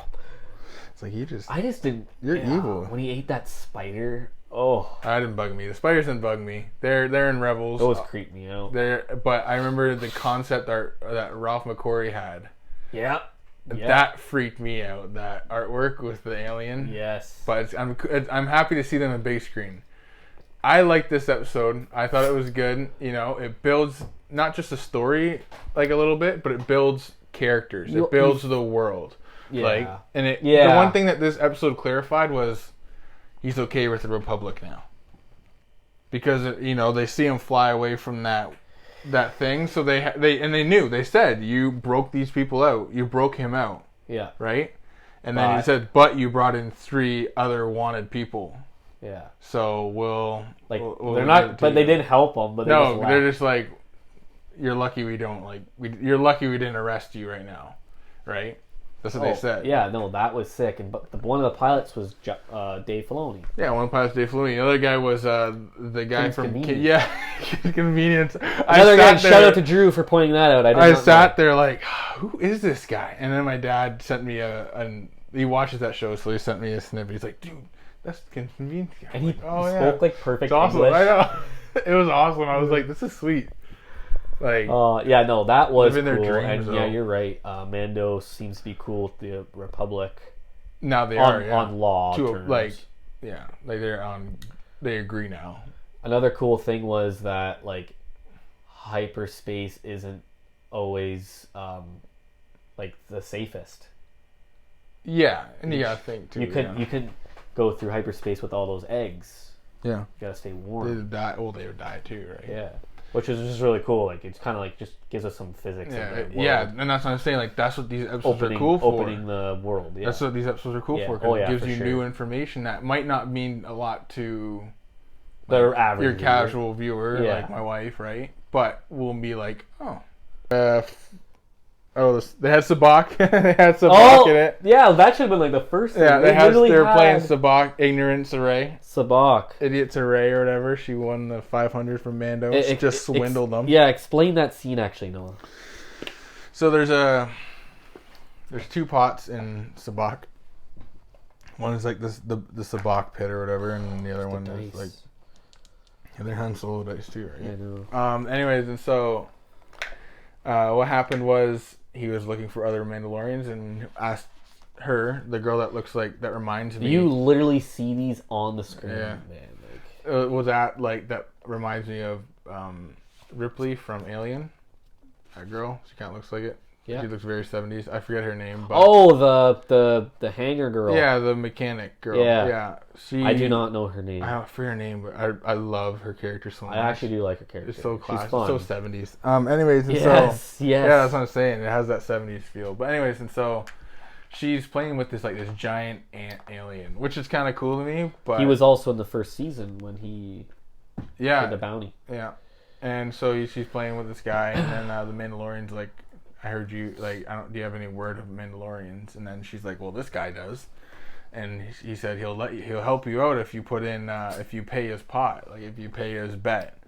It's like, I just didn't... You're evil. When he ate that spider... Oh. That didn't bug me. The spiders didn't bug me. They're in Rebels. Those creep me out. But I remember the concept art that Ralph McQuarrie had. Yeah. That freaked me out. That artwork with the alien. Yes. But I'm happy to see them in big screen. I liked this episode. I thought it was good. You know, it builds not just a story like a little bit, but it builds characters. It builds the world. Yeah. The one thing that this episode clarified was he's okay with the Republic now. Because they see him fly away from that thing, so they knew. They said, you broke these people out. You broke him out. Yeah. Right? And then he said, but you brought in 3 other wanted people. Yeah. So they're not, but they didn't help them. But they're just like, you're lucky we don't you're lucky we didn't arrest you right now, right? That's what they said. Yeah, no, that was sick. And one of the pilots was Dave Filoni. Yeah, one of the pilots Dave Filoni. The other guy was the guy from Convenience. Convenience. Another guy. Shout out to Drew for pointing that out. I sat there like, who is this guy? And then my dad sent me he watches that show, so he sent me a snippet. He's like, dude, that's Convenience guy. And he spoke like perfect awesome. English. I know. It was awesome. I was like, this is sweet. Like, no, that was cool. Dreams, and yeah, you're right. Mando seems to be cool with the Republic. Now they on law terms. They agree now. Another cool thing was that hyperspace isn't always the safest. Yeah, and you gotta think too. You can go through hyperspace with all those eggs. Yeah, you gotta stay warm. They would die too, right? Yeah. Which is just really cool. It's kind of just gives us some physics. Yeah, and that's what I'm saying. That's what these episodes are cool for. Opening the world. Yeah. That's what these episodes are cool for. Because it gives you new information that might not mean a lot to the average your casual viewer, like my wife, right? But we'll be like, they had Sabak. They had Sabak in it. Yeah, that should have been the first thing. Yeah, they were playing Sabak, Ignorance Array. Sabak. Idiots Array or whatever. She won the 500 from Mando. It just swindled them. Yeah, explain that scene actually, Noah. So there's 2 pots in Sabak. One is the Sabak pit or whatever, and the other one is they're Han Solo dice too, right? Yeah, I know. Anyways, and so what happened was he was looking for other Mandalorians and asked her, the girl that reminds me. You literally see these on the screen, man. Was that that reminds me of Ripley from Alien? That girl, she kind of looks like it. Yeah. She looks very 70s. I forget her name. But the hangar girl. Yeah, the mechanic girl. Yeah. I do not know her name. I don't forget her name, but I love her character so much. I actually do like her character. It's so classic. She's fun. It's so 70s. Anyways, and yeah, that's what I'm saying. It has that 70s feel. But anyways, and so she's playing with this giant ant alien, which is kind of cool to me. But he was also in the first season when he did the bounty. Yeah, and so she's playing with this guy, and then the Mandalorian's like, I heard you do you have any word of Mandalorians? And then she's like, well, this guy does, and he said he'll help you out if you put in if you pay his pot, if you pay his bet.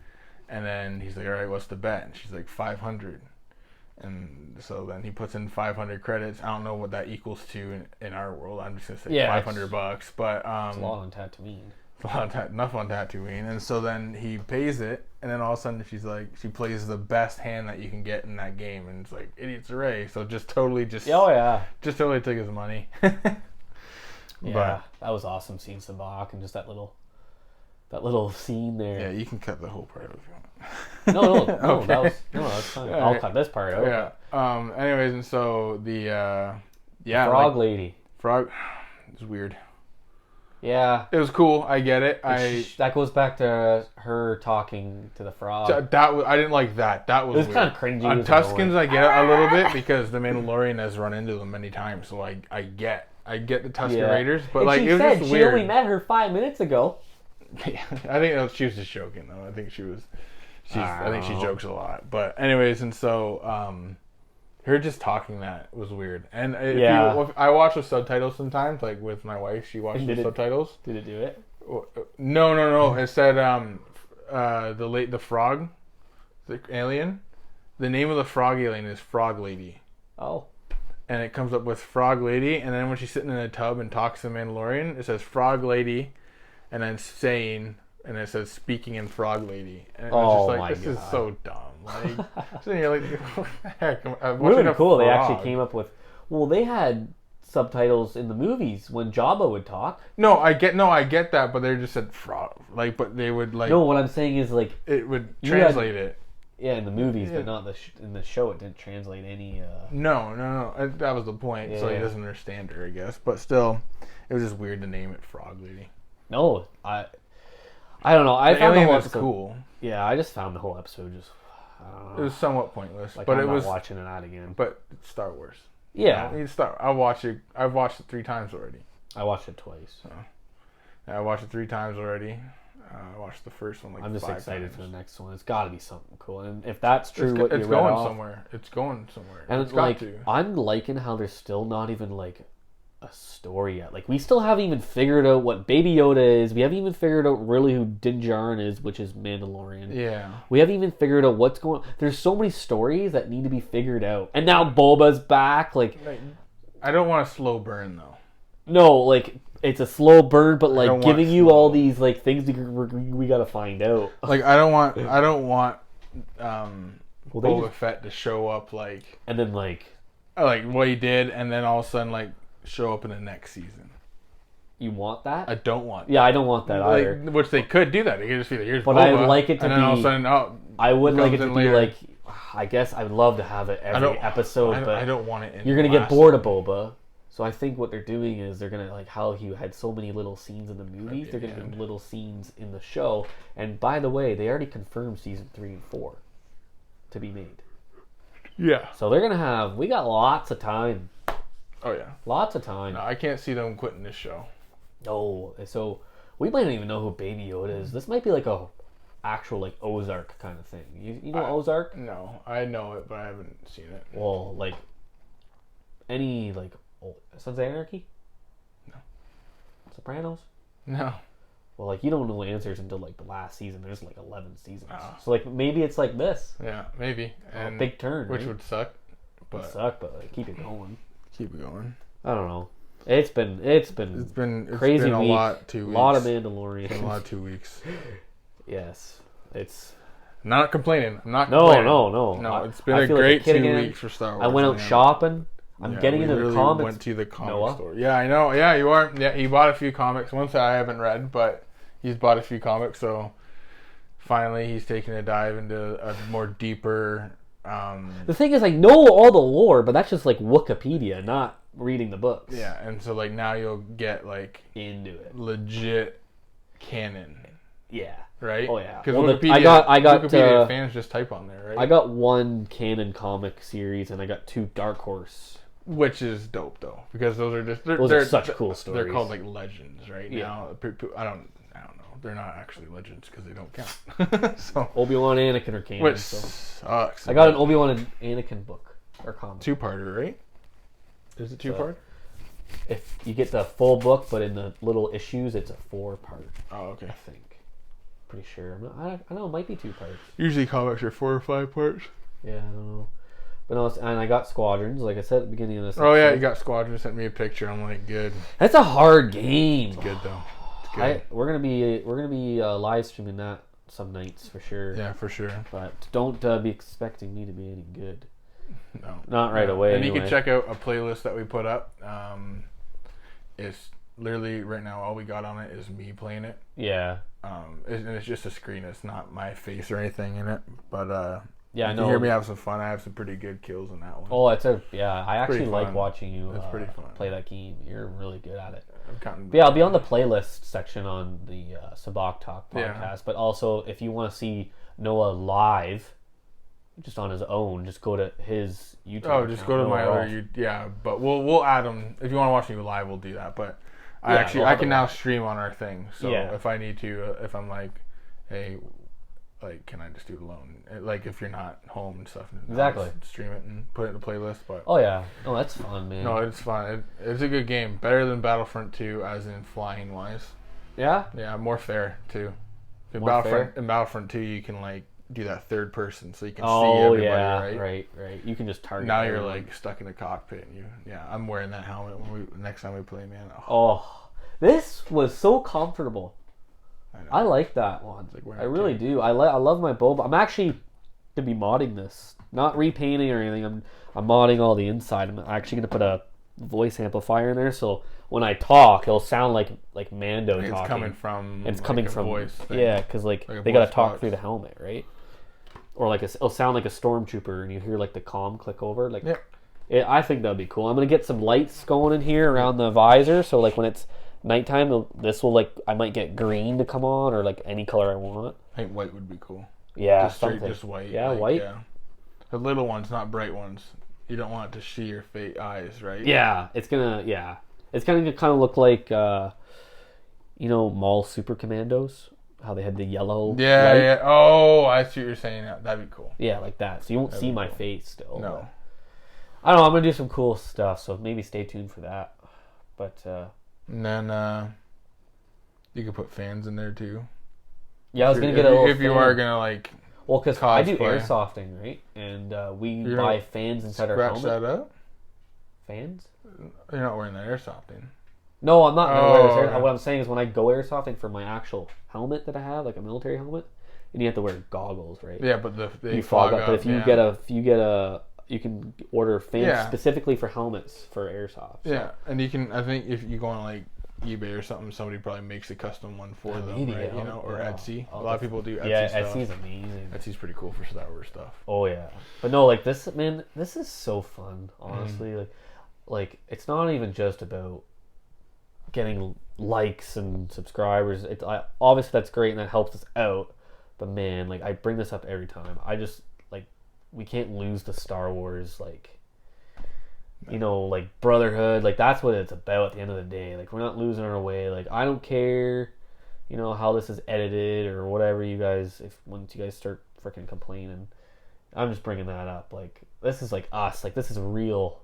And then he's like, all right, what's the bet? And she's like 500. And so then he puts in 500 credits. I don't know what that equals to in our world. I'm just gonna say $500, but it's a lot on Tatooine. Enough on Tatooine. And so then he pays it, and then all of a sudden she plays the best hand that you can get in that game, and it's like Idiot's Array. So just totally just totally took his money. But that was awesome seeing Sabak and just that little scene there. Yeah, you can cut the whole part out if you want. No, okay. That's fine. I'll cut this part out. Yeah. Anyways, and so the frog lady. Frog. It's weird. Yeah. It was cool. I get it. That goes back to her talking to the frog. I didn't like that. That was weird. Kind of cringy. On Tuskens, I get it a little bit because the Mandalorian has run into them many times, so I get the Tusken Raiders, but it was just weird. She only met her 5 minutes ago. I think she was just joking though. I think she I think she jokes a lot. But anyways, and so her just talking that was weird. And if I watch with subtitles sometimes, like with my wife, she watches with subtitles. Did it do it? No. It said the frog, the alien. The name of the frog alien is Frog Lady. Oh. And it comes up with Frog Lady, and then when she's sitting in a tub and talks to the Mandalorian, it says Frog Lady, and then saying, and it says speaking in Frog Lady. And oh just my this God. is so dumb. Like, so you're like, what the heck? Really cool. They actually came up with. Well, they had subtitles in the movies when Jabba would talk. No, I get that, but they just said frog. Like, but they would like. No, what I'm saying is like it would translate it. Yeah, in the movies, but not in the show. It didn't translate any. No. That was the point. Yeah. So he doesn't understand her, I guess. But still, it was just weird to name it Frog Lady. No, I don't know. I found the whole episode cool. Yeah, I just found the whole episode just. It was somewhat pointless, like, but I'm it was not watching it out again. But it's Star Wars. Yeah, I've watched it 3 times already. I watched it twice. So. I watched it 3 times already. I watched the first one I'm just 5 excited times. for the next one. It's got to be something cool, and if that's true, it's going somewhere. It's going somewhere. And it's like, got to. I'm liking how there's still not even like a story yet. Like, we still haven't even figured out what Baby Yoda is. We haven't even figured out really who Din Djarin is, which is Mandalorian. Yeah. We haven't even figured out what's going on. There's so many stories that need to be figured out. And now Boba's back. Like, I don't want a slow burn though. No, like, it's a slow burn, but like giving you all these like things we gotta find out. Like, I don't want Boba Fett to show up like, and then like what he did, and then all of a sudden like show up in the next season. You want that? I don't want. Yeah, I don't want that either. Which they could do that. They could just be like, here's but Boba, I would like it to and then all of a sudden, I would like it to be later. like. I guess I would love to have it every episode, but I don't want it. You're gonna get bored of Boba. So I think what they're doing is they're gonna, like how he had so many little scenes in the movies, they're gonna do little scenes in the show. And by the way, they already confirmed season 3 and 4 to be made. Yeah. So they're gonna we got lots of time. Oh yeah. Lots of time. No, I can't see them quitting this show. Oh, so we might not even know who Baby Yoda is. This might be like a actual like Ozark kind of thing. You know Ozark? No, I know it, but I haven't seen it. Well, like any like Sons of Anarchy? No. Sopranos? No. Well, like, you don't know answers until like the last season. There's like 11 seasons. So like maybe it's like this. Yeah, maybe. And a big turn, which would suck. But it'd suck, but like, keep it going. Keep it going. I don't know. It's been crazy. It's been a week. Lot. 2 weeks. A lot of Mandalorian. A lot of 2 weeks. Yes, it's. Not complaining. I'm not complaining. No. It's been a great 2 weeks for Star Wars. I went out shopping. I'm getting into the comics. Went to the comic store. Yeah, I know. Yeah, you are. Yeah, he bought a few comics. Ones that I haven't read, but he's bought a few comics. So finally, he's taking a dive into a more deeper. The thing is, I know all the lore, but that's just like Wikipedia, not reading the books. Yeah, and so like now you'll get like into it, legit canon. Yeah. Right? Oh yeah. Because Wikipedia, I got Wikipedia fans just type on there, right? I got one canon comic series, and I got 2 Dark Horse. Which is dope though, because those are just they're such cool stories. They're called like legends, right? Yeah. Now I don't know. They're not actually legends because they don't count. So Obi-Wan and Anakin are canon. Which so. sucks. I got an Obi-Wan and Anakin book or comic. 2-parter, right? Is it 2-part? If you get the full book, but in the little issues, it's a 4-part. Oh, okay. I think. Pretty sure. I don't know. It might be 2 parts. Usually comics are 4 or 5 parts. Yeah, I don't know. But no, and I got Squadrons, like I said at the beginning of this. Oh yeah, you got Squadron. Sent me a picture. I'm like, good. That's a hard game. It's good though. It's good. We're gonna be live streaming that some nights for sure. Yeah, for sure. But don't be expecting me to be any good. No, not right away. And anyway. you can check out a playlist that we put up. It's literally right now all we got on it is me playing it. Yeah. And it's just a screen. It's not my face or anything in it. But yeah, I know. You hear me have some fun. I have some pretty good kills in that one. Oh, I actually like watching you pretty fun. Play that game. You're really good at it. But yeah, I'll be on the playlist section on the Sabak Talk podcast. Yeah. But also, if you want to see Noah live, just on his own, just go to his YouTube. Oh, just go to Noah my Rolfe. other. Yeah, but we'll add them if you want to watch me live. We'll do that. But I can now stream on our thing. So if I need to, if I'm like, hey, like, can I just do it alone? Like, if you're not home and stuff. Exactly. Stream it and put it in a playlist. But Oh yeah, no, that's fun, man. no, it's fun. It's a good game. Better than Battlefront 2, as in flying wise. Yeah. Yeah, more fair too. In More fair? Battlefront 2, you can like do that third person, so you can see Oh everybody. yeah, right. You can just target. Now you're everyone. like stuck in a cockpit, and I'm wearing that helmet next time we play, man. Oh, this was so comfortable. I know. I like that one. Like wearing I a really cape. do. I love my boba. I'm actually to be modding this, not repainting or anything. I'm modding all the inside. I'm actually gonna put a voice amplifier in there, so when I talk, it'll sound like Mando talking. It's coming from. It's like coming a from voice thing. yeah, because Like a they gotta voice talk box. through the helmet, right? Or like it'll sound like a stormtrooper, and you hear like the comm click over. Like, Yep. I think that'd be cool. I'm gonna get some lights going in here around the visor, so like when it's nighttime, this will like I might get green to come on, or like any color I want. I think white would be cool. Yeah, Just straight, something. just white. Yeah, like, white. Yeah. The little ones, not bright ones. You don't want it to see your eyes, right? Yeah, it's gonna kind of look like mall super commandos, how they had the yellow Yeah, light. yeah. Oh, I see what you're saying. That'd be cool. Yeah, like that. So you won't That'd see be my cool. face still. No. But I don't know. I'm gonna do some cool stuff, so maybe stay tuned for that. But And then you could put fans in there too. yeah, I was gonna get a little. If you fan. are gonna like Well, because I do cosplay. airsofting, right? And we You buy don't fans inside our scratch helmet. that up, Fans? you're not wearing the airsofting. No, I'm not gonna wear this. okay. What I'm saying is when I go airsofting for my actual helmet that I have, like a military helmet, and you have to wear goggles, right? Yeah, but they You fog up. But if you yeah. you can order fans Yeah. specifically for helmets for airsoft. So. Yeah, and you can. I think if you go on like eBay or something, somebody probably makes a custom one for them, maybe, right? yeah. You know, or Yeah. Etsy. A I'll lot of people do Etsy Yeah, stuff. Etsy's amazing. Etsy's pretty cool for Star Wars stuff. Oh yeah, but no, like this, man, this is so fun. Honestly, like it's not even just about getting likes and subscribers. Obviously that's great and that helps us out. But man, like I bring this up every time. I just like we can't lose the Star Wars like brotherhood. Like that's what it's about at the end of the day. Like we're not losing our way. Like I don't care, how this is edited or whatever. You guys, once you guys start freaking complaining, I'm just bringing that up. Like this is like us. Like this is real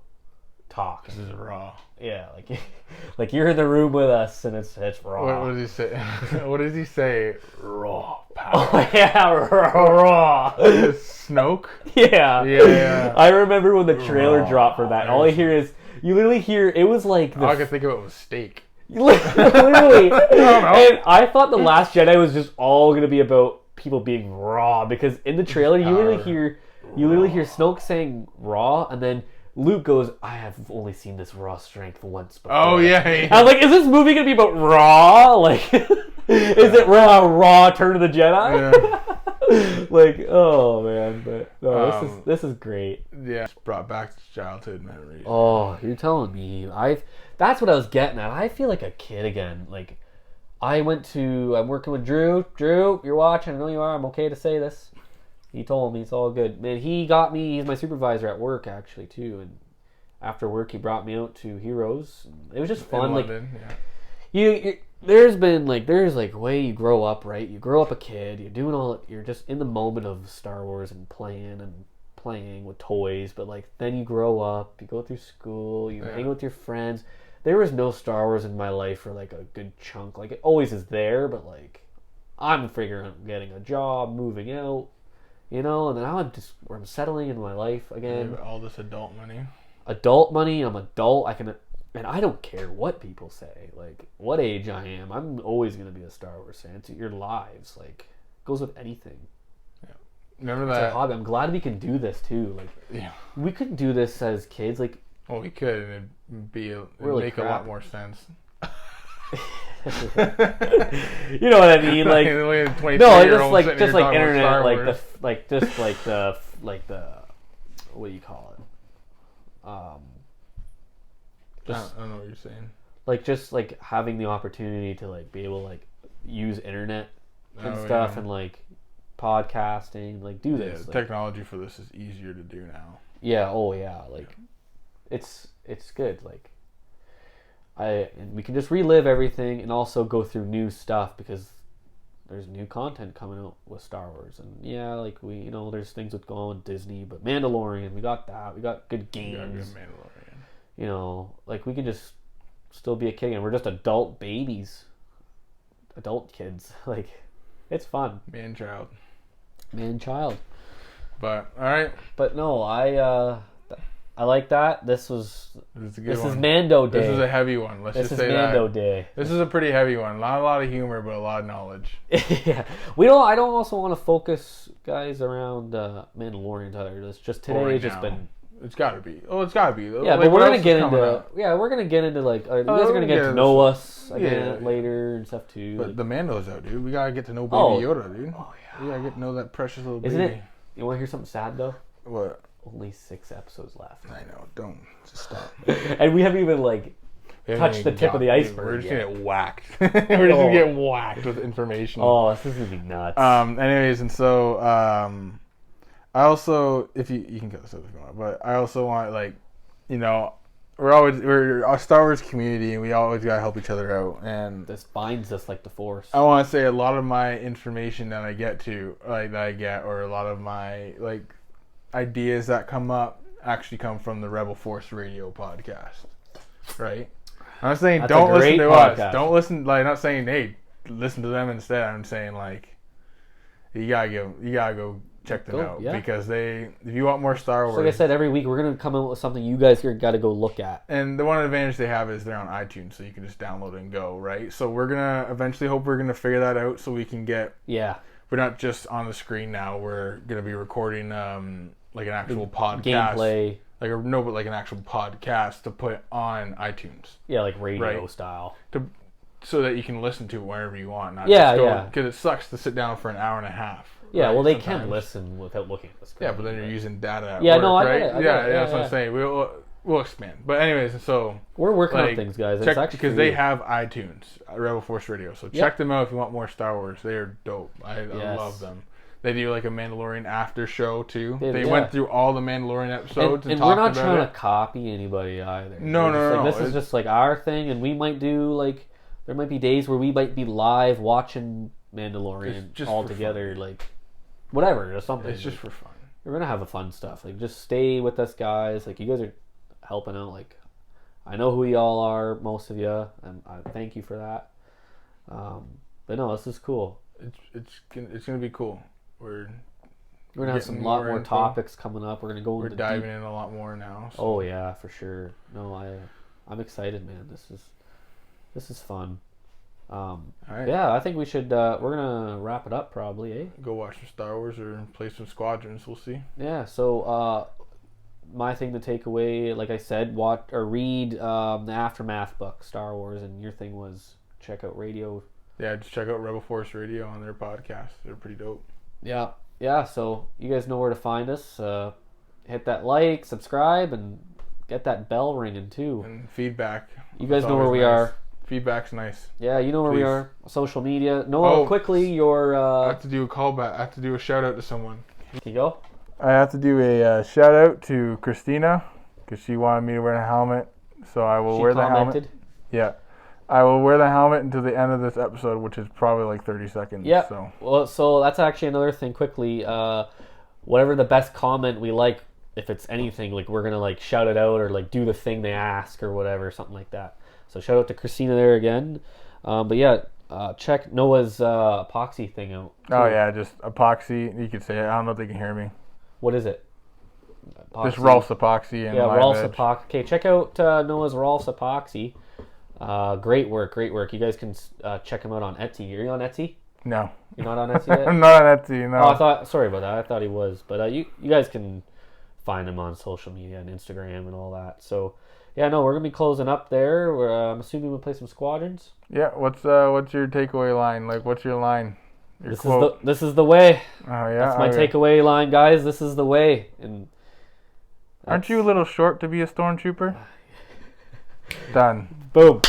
talk. This is raw. Yeah, like you're in the room with us and it's raw. What does he say? What does he say? Raw power. Oh yeah, raw. Snoke. Yeah. Yeah. I remember when the trailer Raw. dropped for that. All I hear is you literally hear it was like All I could think of it was steak. literally. And I thought The Last Jedi was just all gonna be about people being raw because in the trailer you literally hear Snoke saying raw and then Luke goes, I have only seen this raw strength once before. Oh yeah. I was like, is this movie gonna be about raw? Like, is it raw Turn of the Jedi? Yeah. Like, oh man, but no, this is great. Yeah. Brought back childhood memories. Oh, you're telling me. That's what I was getting at. I feel like a kid again. Like, I'm working with Drew. Drew, you're watching. I know you are. I'm okay to say this. He told me it's all good. Man, he's my supervisor at work actually too. And after work, he brought me out to Heroes. It was just fun. In Like, London, yeah. there's way you grow up, right? You grow up a kid. You're just in the moment of Star Wars and playing with toys. But like then you grow up, you go through school, you hang with your friends. There was no Star Wars in my life for like a good chunk. Like it always is there, but like I'm figuring out getting a job, moving out. And then I'm settling in my life again. All this adult money. Adult money, I'm adult. And I don't care what people say, like what age I am. I'm always gonna be a Star Wars fan. It's your lives, like goes with anything. Yeah. Remember It's a that? hobby. I'm glad we can do this too. Like Yeah. we couldn't do this as kids. Like Well, we could, and it'd Really make a crap. lot more sense. you know what I mean? Like no, just like internet, like the what do you call it? I don't know what you're saying. Like just like having the opportunity to like be able to like use internet and stuff yeah. and like podcasting, like do this. Yeah, Like, technology for this is easier to do now. yeah, oh yeah, like it's good. Like and we can just relive everything and also go through new stuff because there's new content coming out with Star Wars, and yeah, like we, you know, there's things with going on with Disney, but Mandalorian, we got that. We got good games. Yeah, good Mandalorian. You know, like we can just still be a kid, and we're just adult babies, adult kids. Like, it's fun. Man child. But all right. But no, I like that. This is Mando Day. This is a heavy one. Let's just say Mando that. Day. This is a pretty heavy one. Not a lot of humor, but a lot of knowledge. Yeah, I don't also want to focus, guys, around Mandalorian either. It's just today. Just been. It's got to be. Oh, it's got to be. Yeah, like, but we're gonna get into. Yeah, we're gonna get into like. You guys are gonna get to know us again later and stuff too. But like, the Mando's out, dude. We gotta get to know Baby Yoda, dude. Oh yeah. We gotta get to know that precious little Isn't baby. it? You want to hear something sad though? What? Only 6 episodes left. I know. Don't just stop. And we haven't even like touched the tip of the iceberg. We're just gonna get whacked. We're just gonna get whacked with information. Oh, this is gonna be nuts. Anyways, and so I also, if you can cut this out if you want, but I also want, like, you know, we're a Star Wars community, and we always gotta help each other out. And this binds us like the Force. I want to say a lot of my information that I get, or a lot of my like ideas that come up actually come from the Rebel Force Radio podcast, right? I'm not saying don't listen to us. Don't listen. Like, not saying hey, listen to them instead. I'm saying like you gotta go check them out because if you want more Star Wars. So like I said, every week we're gonna come out with something you guys got to go look at. And the one advantage they have is they're on iTunes, so you can just download and go, right? So we're gonna eventually we're gonna figure that out so we can get. Yeah. We're not just on the screen now. We're gonna be recording like an actual podcast. Gameplay. But like an actual podcast to put on iTunes. Yeah, like radio style. So that you can listen to it wherever you want. Because it sucks to sit down for an hour and a half. Yeah, well, they can listen without looking at the screen. Yeah, but then you're using data at work, no, I right? get it. That's what I'm saying. We'll expand. But anyways, so... We're working on things, guys. Because they have iTunes, Rebel Force Radio. So check them out if you want more Star Wars. They are dope. I love them. They do like a Mandalorian after show too. They went through all the Mandalorian episodes and talked about it. And we're not trying to copy anybody either. No. This is just like our thing, and we might do like... There might be days where we might be live watching Mandalorian all together, like... Whatever, or something. It's just for fun. We're gonna have a fun stuff. Like, just stay with us, guys. Like, you guys are helping out. Like, I know who y'all are, most of you, and I thank you for that. But no, this is cool. It's gonna be cool. We're gonna have some lot more topics coming up. We're gonna go. We're diving in a lot more now. So. Oh yeah, for sure. No, I'm excited, man. This is fun. All right. Yeah, I think we should. We're gonna wrap it up probably, eh? Go watch some Star Wars or play some Squadrons. We'll see. Yeah. So my thing to take away, like I said, watch or read the Aftermath book, Star Wars, and your thing was check out radio. Yeah, just check out Rebel Force Radio on their podcast. They're pretty dope. Yeah. So you guys know where to find us. Hit that like, subscribe, and get that bell ringing too. And feedback. You guys know where we are. Feedback's nice. Yeah, you know where we are. Social media. Noah, quickly, your... I have to do a callback. I have to do a shout-out to someone. Can you go? I have to do a shout-out to Christina, because she wanted me to wear a helmet, so I will wear the helmet. Yeah. I will wear the helmet until the end of this episode, which is probably like 30 seconds. Yeah. So. Well, so that's actually another thing, quickly. Whatever the best comment we like, if it's anything, like we're going to like shout it out or like do the thing they ask or whatever, something like that. So shout out to Christina there again. But yeah, check Noah's epoxy thing out. Too. Oh yeah, just epoxy. You could say it. I don't know if they can hear me. What is it? Epoxy. Just Rolf's epoxy. And Rolf's epoxy. Okay, check out Noah's Rolf's epoxy. Great work. You guys can check him out on Etsy. Are you on Etsy? No. You're not on Etsy yet? I'm not on Etsy, no. Oh, sorry about that. I thought he was. But you guys can find him on social media and Instagram and all that. So... Yeah, no, we're gonna be closing up there. I'm assuming we'll play some Squadrons. Yeah, what's your takeaway line? Like, what's your line? Your quote? This is the way. Oh yeah, that's my takeaway line, guys. This is the way. And aren't you a little short to be a stormtrooper? Done. Boom.